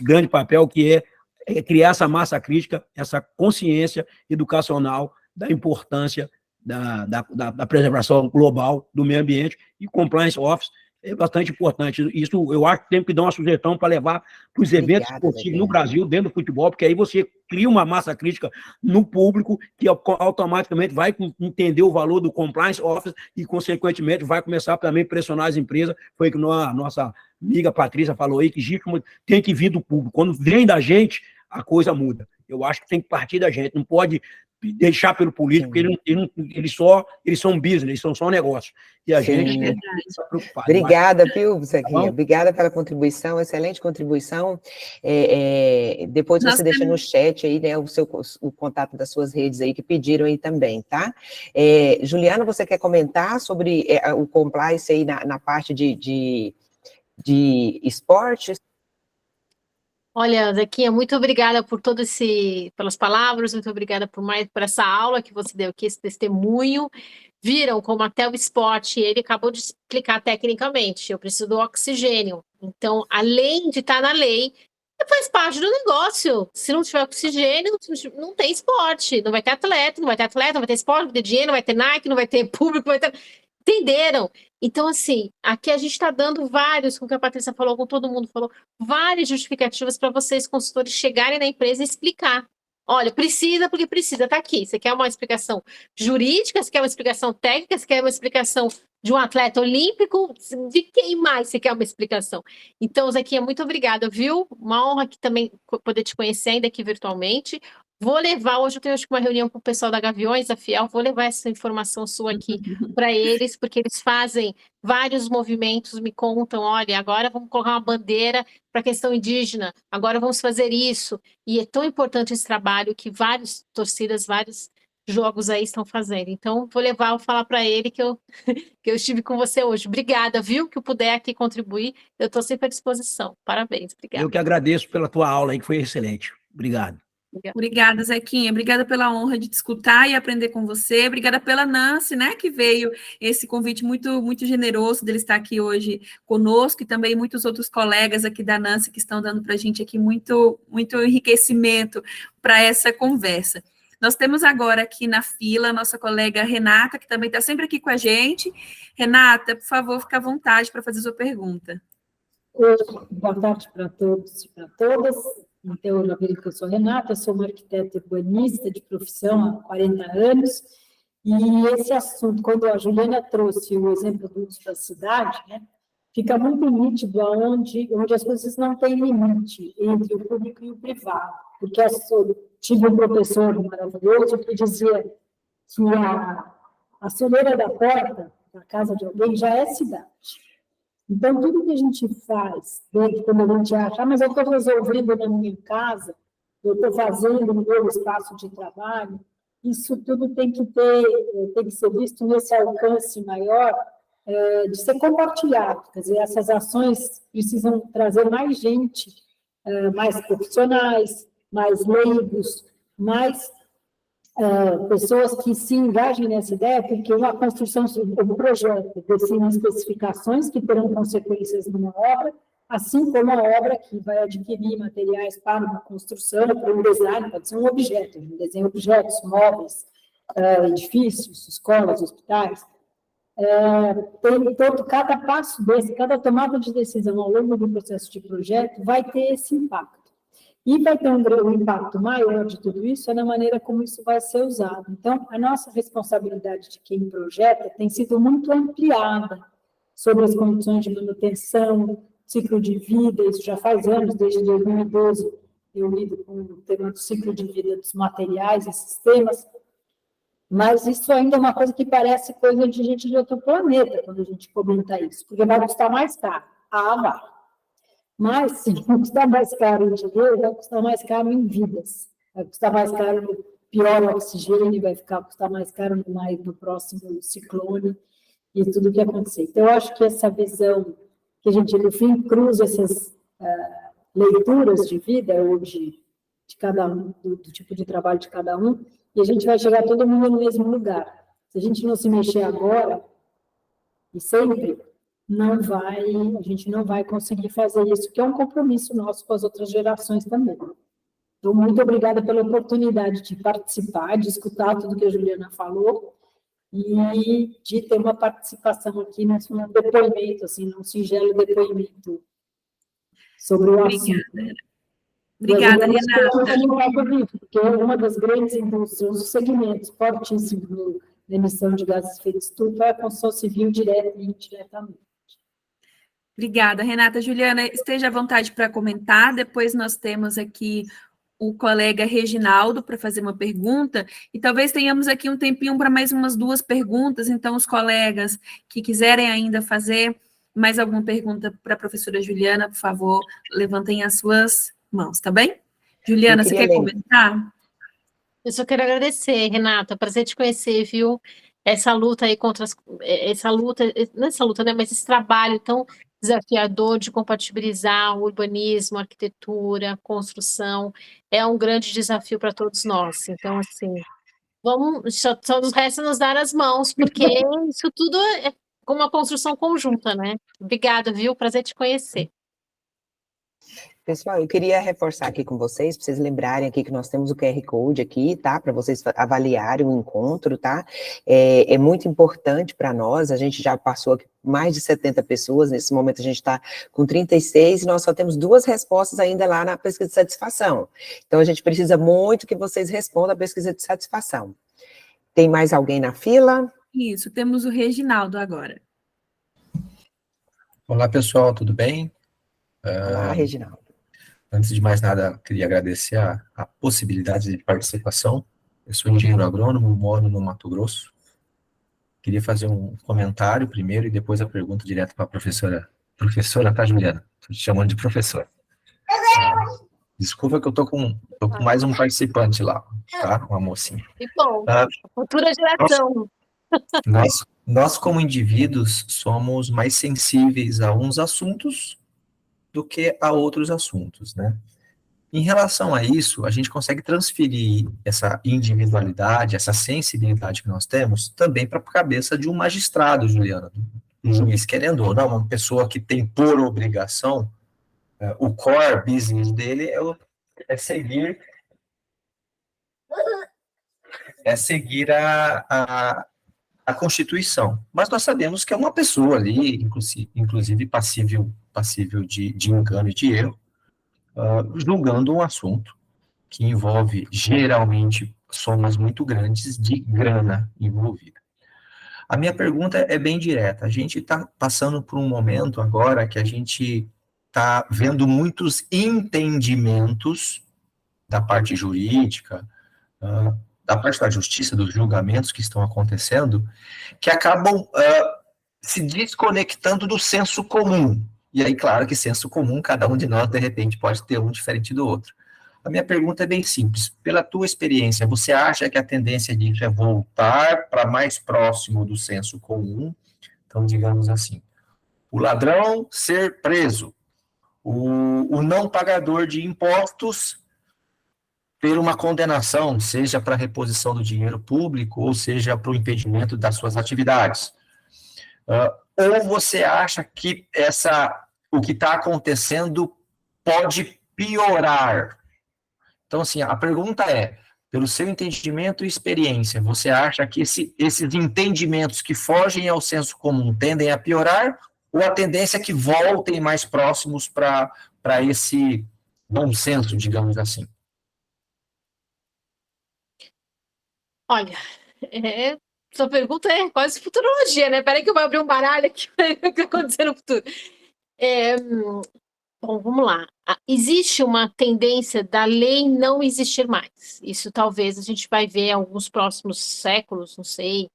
grande papel que é criar essa massa crítica, essa consciência educacional da importância da preservação global do meio ambiente, e Compliance Office é bastante importante. Isso eu acho que tem que dar uma sugestão para levar para os eventos esportivos no Brasil, dentro do futebol, porque aí você cria uma massa crítica no público que automaticamente vai entender o valor do Compliance Office e, consequentemente, vai começar também a pressionar as empresas. Foi o que a nossa amiga Patrícia falou aí, que tem que vir do público. Quando vem da gente, a coisa muda. Eu acho que tem que partir da gente, não pode deixar pelo político, porque eles são business, eles são só um negócio. E a gente está preocupado. Obrigada, viu, Zequinha? Obrigada pela contribuição, excelente contribuição. Depois você deixa no chat aí, né, o contato das suas redes aí, que pediram aí também, tá? Juliana, você quer comentar sobre o compliance aí na parte de esportes? Olha, Zequinha, muito obrigada por pelas palavras, muito obrigada por essa aula que você deu aqui, esse testemunho. Viram como até o esporte, ele acabou de explicar tecnicamente, eu preciso do oxigênio. Então, além de estar na lei, faz parte do negócio. Se não tiver oxigênio, não tem esporte, não vai ter atleta, não vai ter esporte, não vai ter dinheiro, não vai ter Nike, não vai ter público, não vai ter... entenderam. Então, assim, aqui a gente está dando vários, com o que a Patrícia falou, com todo mundo falou, várias justificativas para vocês, consultores, chegarem na empresa e explicar. Olha, precisa porque precisa, está aqui. Você quer uma explicação jurídica, você quer uma explicação técnica, você quer uma explicação de um atleta olímpico, de quem mais você quer uma explicação? Então, Zequinha, muito obrigada, viu? Uma honra aqui também poder te conhecer ainda aqui virtualmente. Vou levar, hoje eu tenho acho que uma reunião com o pessoal da Gaviões, da Fiel, vou levar essa informação sua aqui para eles, porque eles fazem vários movimentos, me contam, olha, agora vamos colocar uma bandeira para a questão indígena, agora vamos fazer isso. E é tão importante esse trabalho que várias torcidas, vários jogos aí estão fazendo. Então, vou levar, vou falar para ele que eu estive com você hoje. Obrigada, viu? Que eu puder aqui contribuir, eu estou sempre à disposição. Parabéns, obrigada. Eu que agradeço pela tua aula aí, que foi excelente. Obrigado. Obrigada, Zequinha. Obrigada pela honra de te escutar e aprender com você. Obrigada pela Nancy, né, que veio esse convite muito, muito generoso dele estar aqui hoje conosco, e também muitos outros colegas aqui da Nancy que estão dando para a gente aqui muito, muito enriquecimento para essa conversa. Nós temos agora aqui na fila a nossa colega Renata, que também está sempre aqui com a gente. Renata, por favor, fique à vontade para fazer sua pergunta. Boa tarde para todos e para todas. Então, eu já vi que eu sou Renata, eu sou uma arquiteta urbanista de profissão há 40 anos, e esse assunto, quando a Juliana trouxe o exemplo do uso da cidade, né, fica muito nítido onde as coisas não têm limite entre o público e o privado, porque eu tive um professor maravilhoso que dizia que a soleira da porta da casa de alguém já é cidade. Então, tudo que a gente faz, quando a gente acha, mas eu estou resolvendo na minha casa, eu estou fazendo no meu espaço de trabalho, isso tudo tem que ser visto nesse alcance maior de ser compartilhado. Quer dizer, essas ações precisam trazer mais gente, mais profissionais, mais leigos, mais pessoas que se engajem nessa ideia, porque uma construção, um projeto define especificações que terão consequências numa obra, assim como a obra que vai adquirir materiais para uma construção, para um design, pode ser um objeto, um desenho de objetos, móveis, edifícios, escolas, hospitais. Então, cada passo desse, cada tomada de decisão ao longo do processo de projeto vai ter esse impacto. E vai ter um impacto maior de tudo isso na maneira como isso vai ser usado. Então, a nossa responsabilidade de quem projeta tem sido muito ampliada sobre as condições de manutenção, ciclo de vida, isso já faz anos, desde 2012, eu lido com o tema do ciclo de vida dos materiais e sistemas, mas isso ainda é uma coisa que parece coisa de gente de outro planeta, quando a gente comenta isso, porque vai custar mais caro. Vai. Mas, se não custar mais caro em dinheiro, vai custar mais caro em vidas. Vai custar mais caro no pior oxigênio, vai custar mais caro no próximo ciclone e tudo o que acontecer. Então, eu acho que essa visão, que a gente, no fim, cruza essas leituras de vida, ou de cada um, do tipo de trabalho de cada um, e a gente vai chegar todo mundo no mesmo lugar. Se a gente não se mexer agora, e sempre, a gente não vai conseguir fazer isso, que é um compromisso nosso com as outras gerações também. Então, muito obrigada pela oportunidade de participar, de escutar tudo que a Juliana falou e de ter uma participação aqui num depoimento, assim, num singelo depoimento sobre o assunto. Obrigada, Renata. Porque é uma das grandes indústrias, os segmentos fortíssimos da emissão de gases de efeito estufa é a construção civil direta e indiretamente. Obrigada, Renata. Juliana, esteja à vontade para comentar. Depois nós temos aqui o colega Reginaldo para fazer uma pergunta, e talvez tenhamos aqui um tempinho para mais umas 2 perguntas, então os colegas que quiserem ainda fazer mais alguma pergunta para a professora Juliana, por favor, levantem as suas mãos, tá bem? Juliana, você quer comentar? Eu só quero agradecer, Renata, prazer te conhecer, viu? Essa luta aí contra essa luta, não essa luta, né, mas esse trabalho tão desafiador de compatibilizar o urbanismo, a arquitetura, a construção, é um grande desafio para todos nós. Então, assim, só nos resta nos dar as mãos, porque isso tudo é como uma construção conjunta, né? Obrigada, viu? Prazer te conhecer. Pessoal, eu queria reforçar aqui com vocês, para vocês lembrarem aqui que nós temos o QR Code aqui, tá? Para vocês avaliarem o encontro, tá? É muito importante para nós, a gente já passou aqui mais de 70 pessoas, nesse momento a gente está com 36 e nós só temos 2 respostas ainda lá na pesquisa de satisfação. Então, a gente precisa muito que vocês respondam a pesquisa de satisfação. Tem mais alguém na fila? Isso, temos o Reginaldo agora. Olá, pessoal, tudo bem? Olá, Reginaldo. Antes de mais nada, queria agradecer a possibilidade de participação. Eu sou engenheiro agrônomo, moro no Mato Grosso. Queria fazer um comentário primeiro e depois a pergunta direto para a professora. Professora, tá, Juliana? Estou te chamando de professora. Desculpa que eu tô com mais um participante lá, tá? Uma mocinha. E bom, futura geração. Nós, como indivíduos, somos mais sensíveis a uns assuntos do que a outros assuntos, né? Em relação a isso, a gente consegue transferir essa individualidade, essa sensibilidade que nós temos, também para a cabeça de um magistrado, Juliana, um juiz, querendo ou não, uma pessoa que tem por obrigação, o core business dele é seguir a Constituição. Mas nós sabemos que é uma pessoa ali, inclusive passível de engano e de erro, julgando um assunto que envolve, geralmente, somas muito grandes de grana envolvida. A minha pergunta é bem direta. A gente está passando por um momento agora que a gente está vendo muitos entendimentos da parte jurídica, da parte da justiça, dos julgamentos que estão acontecendo, que acabam se desconectando do senso comum. E aí, claro que senso comum, cada um de nós, de repente, pode ter um diferente do outro. A minha pergunta é bem simples. Pela tua experiência, você acha que a tendência disso é voltar para mais próximo do senso comum? Então, digamos assim, o ladrão ser preso, o não pagador de impostos ter uma condenação, seja para reposição do dinheiro público, ou seja para o impedimento das suas atividades. Ou você acha que o que está acontecendo pode piorar? Então, assim, a pergunta é, pelo seu entendimento e experiência, você acha que esses entendimentos que fogem ao senso comum tendem a piorar, ou a tendência é que voltem mais próximos para esse bom senso, digamos assim? Olha, sua pergunta é quase futurologia, né? Peraí que eu vou abrir um baralho aqui para ver o que vai acontecer no futuro. Bom, vamos lá. Existe uma tendência da lei não existir mais. Isso talvez a gente vai ver em alguns próximos séculos, não sei.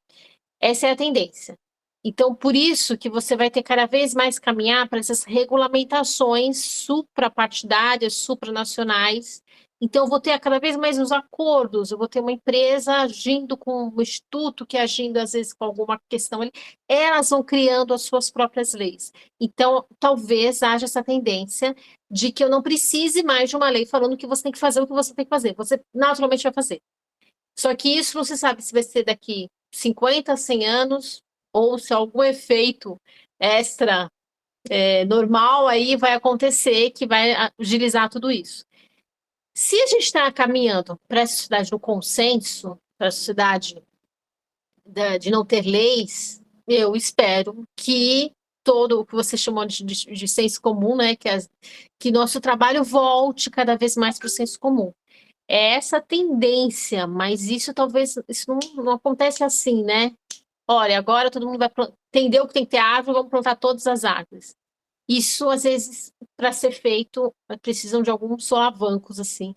Essa é a tendência. Então, por isso que você vai ter cada vez mais caminhar para essas regulamentações suprapartidárias, supranacionais. Então, eu vou ter cada vez mais os acordos, eu vou ter uma empresa agindo com um instituto que agindo, às vezes, com alguma questão ali. Elas vão criando as suas próprias leis. Então, talvez haja essa tendência de que eu não precise mais de uma lei falando que você tem que fazer o que você tem que fazer. Você naturalmente vai fazer. Só que isso não se sabe se vai ser daqui 50, 100 anos, ou se algum efeito extra normal aí vai acontecer que vai agilizar tudo isso. Se a gente está caminhando para essa sociedade do consenso, para a sociedade de não ter leis, eu espero que todo o que você chamou de senso comum, né, que nosso trabalho volte cada vez mais para o senso comum. É essa tendência, mas isso talvez isso não acontece assim, né? Olha, agora todo mundo vai entender que tem que ter árvore, vamos plantar todas as árvores. Isso, às vezes, para ser feito, precisam de alguns solavancos, assim.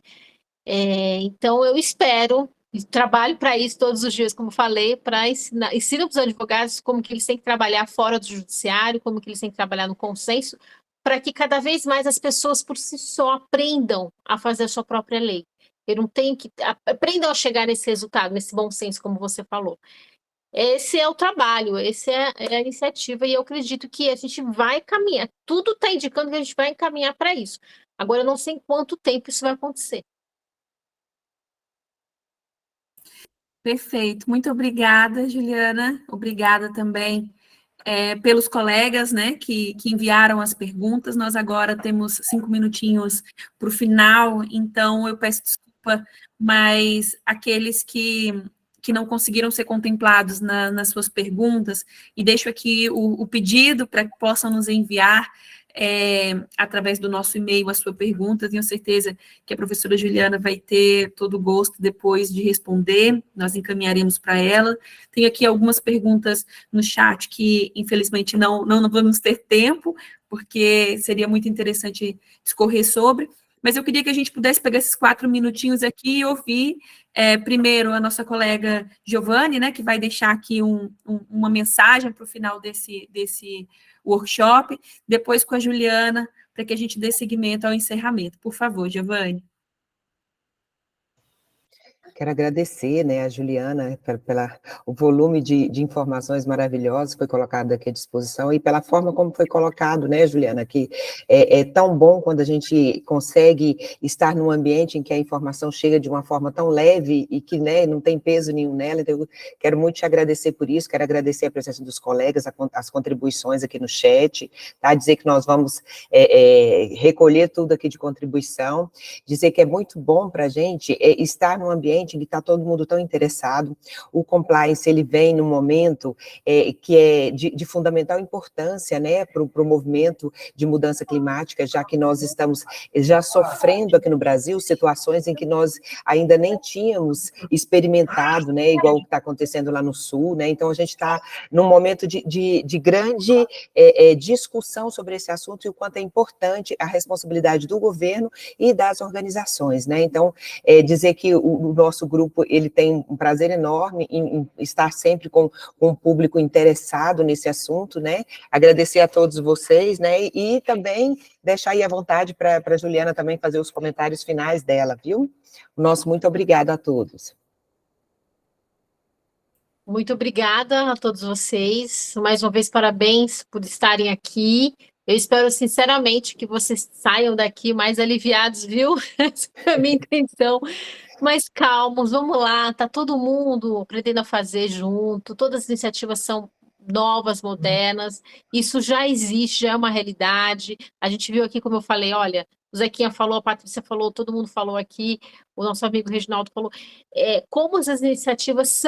Então, eu espero, e trabalho para isso todos os dias, como falei, para ensino para os advogados como que eles têm que trabalhar fora do judiciário, como que eles têm que trabalhar no consenso, para que cada vez mais as pessoas, por si só, aprendam a fazer a sua própria lei. Eu não tenho que... Aprendam a chegar nesse resultado, nesse bom senso, como você falou. Esse é o trabalho, essa é a iniciativa, e eu acredito que a gente vai caminhar. Tudo está indicando que a gente vai encaminhar para isso. Agora, eu não sei em quanto tempo isso vai acontecer. Perfeito. Muito obrigada, Juliana. Obrigada também pelos colegas, né, que enviaram as perguntas. Nós agora temos 5 minutinhos para o final, então eu peço desculpa, mas aqueles que não conseguiram ser contemplados nas suas perguntas, e deixo aqui o pedido para que possam nos enviar através do nosso e-mail a sua pergunta. Tenho certeza que a professora Juliana vai ter todo o gosto depois de responder, nós encaminharemos para ela. Tenho aqui algumas perguntas no chat que, infelizmente, não vamos ter tempo, porque seria muito interessante discorrer sobre, mas eu queria que a gente pudesse pegar esses 4 minutinhos aqui e ouvir primeiro a nossa colega Giovanni, né, que vai deixar aqui uma mensagem para o final desse workshop, depois com a Juliana, para que a gente dê seguimento ao encerramento. Por favor, Giovanni. Quero agradecer, né, a Juliana o volume de informações maravilhosas que foi colocado aqui à disposição e pela forma como foi colocado, né, Juliana, que é tão bom quando a gente consegue estar num ambiente em que a informação chega de uma forma tão leve e que, né, não tem peso nenhum nela. Então, eu quero muito te agradecer por isso, quero agradecer a presença dos colegas, as contribuições aqui no chat, tá? Dizer que nós vamos recolher tudo aqui de contribuição, dizer que é muito bom para a gente estar num ambiente em que está todo mundo tão interessado. O compliance, ele vem no momento que é de fundamental importância, né, para o movimento de mudança climática, já que nós estamos já sofrendo aqui no Brasil situações em que nós ainda nem tínhamos experimentado, né, igual o que está acontecendo lá no Sul, né, então a gente está num momento de grande discussão sobre esse assunto e o quanto é importante a responsabilidade do governo e das organizações, né, então dizer que o nosso grupo, ele tem um prazer enorme em estar sempre com um público interessado nesse assunto, né, agradecer a todos vocês, né, e também deixar aí à vontade para a Juliana também fazer os comentários finais dela, viu? Nosso muito obrigada a todos. Muito obrigada a todos vocês. Mais uma vez, parabéns por estarem aqui. Eu espero, sinceramente, que vocês saiam daqui mais aliviados, viu? Essa é a minha intenção. Mas calmos, vamos lá, tá todo mundo aprendendo a fazer junto, todas as iniciativas são novas, modernas, isso já existe, já é uma realidade. A gente viu aqui, como eu falei, olha, o Zequinha falou, a Patrícia falou, todo mundo falou aqui, o nosso amigo Reginaldo falou, como essas iniciativas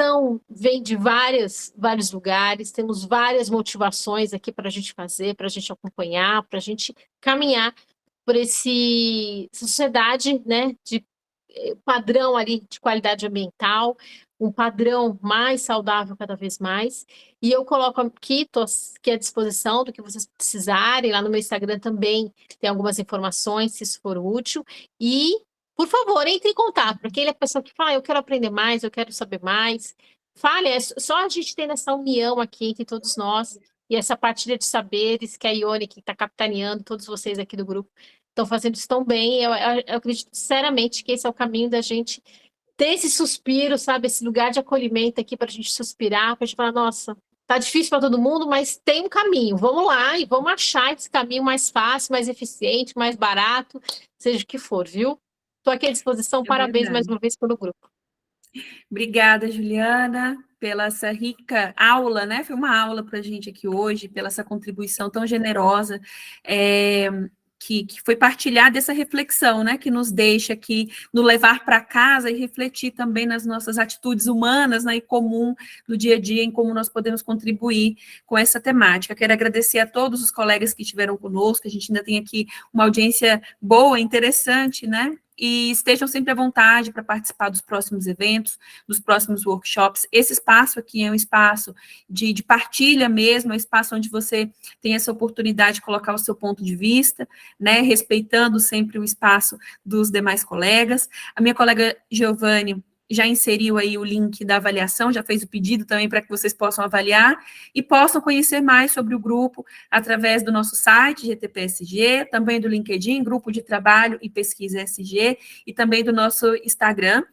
vêm de vários lugares, temos várias motivações aqui para a gente fazer, para a gente acompanhar, para a gente caminhar por essa sociedade, né, de padrão ali de qualidade ambiental, um padrão mais saudável cada vez mais, e eu coloco aqui, estou aqui à disposição do que vocês precisarem, lá no meu Instagram também tem algumas informações, se isso for útil, e, por favor, entre em contato, porque ele é a pessoa que fala, eu quero aprender mais, eu quero saber mais, fale, só a gente tem essa união aqui entre todos nós, e essa partilha de saberes que a Ione, que está capitaneando, todos vocês aqui do grupo, estão fazendo isso tão bem. Eu acredito sinceramente que esse é o caminho da gente ter esse suspiro, sabe? Esse lugar de acolhimento aqui para a gente suspirar, para a gente falar, nossa, tá difícil para todo mundo, mas tem um caminho. Vamos lá e vamos achar esse caminho mais fácil, mais eficiente, mais barato, seja o que for, viu? Estou aqui à disposição. Parabéns mais uma vez pelo grupo. Obrigada, Juliana, pela essa rica aula, né? Foi uma aula para a gente aqui hoje, pela essa contribuição tão generosa. Que foi partilhar dessa reflexão, né, que nos deixa aqui, nos levar para casa e refletir também nas nossas atitudes humanas, né, e comum do dia a dia, em como nós podemos contribuir com essa temática. Quero agradecer a todos os colegas que estiveram conosco, a gente ainda tem aqui uma audiência boa, interessante, né, e estejam sempre à vontade para participar dos próximos eventos, dos próximos workshops. Esse espaço aqui é um espaço de partilha mesmo, é um espaço onde você tem essa oportunidade de colocar o seu ponto de vista, né, respeitando sempre o espaço dos demais colegas. A minha colega Giovanni já inseriu aí o link da avaliação, já fez o pedido também para que vocês possam avaliar e possam conhecer mais sobre o grupo através do nosso site, GTPSG, também do LinkedIn, Grupo de Trabalho e Pesquisa SG, e também do nosso Instagram.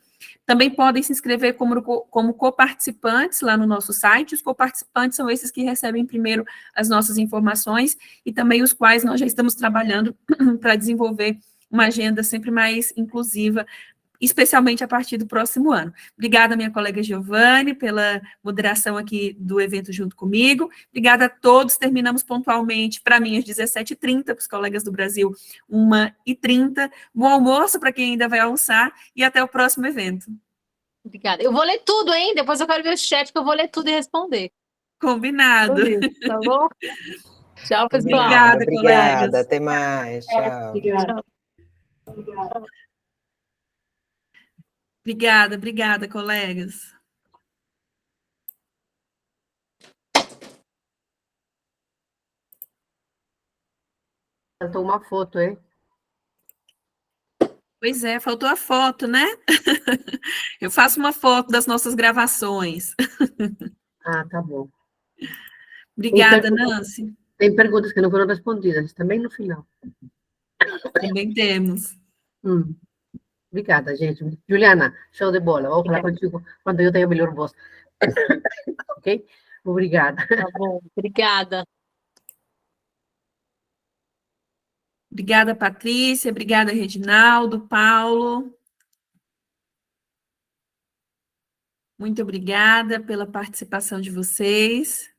Também podem se inscrever como coparticipantes lá no nosso site. Os coparticipantes são esses que recebem primeiro as nossas informações e também os quais nós já estamos trabalhando para desenvolver uma agenda sempre mais inclusiva especialmente a partir do próximo ano. Obrigada, minha colega Giovanni, pela moderação aqui do evento junto comigo. Obrigada a todos. Terminamos pontualmente, para mim, às 17h30, para os colegas do Brasil, 1h30. Bom almoço para quem ainda vai almoçar e até o próximo evento. Obrigada. Eu vou ler tudo, hein? Depois eu quero ver o chat, que eu vou ler tudo e responder. Combinado. Tá bom? Tchau, pessoal. Obrigada, Obrigada, colegas. até mais, tchau. Obrigada. Obrigada, colegas. Faltou uma foto, hein? Pois é, faltou a foto, né? Eu faço uma foto das nossas gravações. Ah, tá bom. Obrigada, Nancy. Tem perguntas que não foram respondidas, também no final. Também temos. Obrigada, gente. Juliana, show de bola. Vou falar contigo quando eu tenho melhor voz. Ok? Obrigada. Tá bom, obrigada. Obrigada, Patrícia. Obrigada, Reginaldo, Paulo. Muito obrigada pela participação de vocês.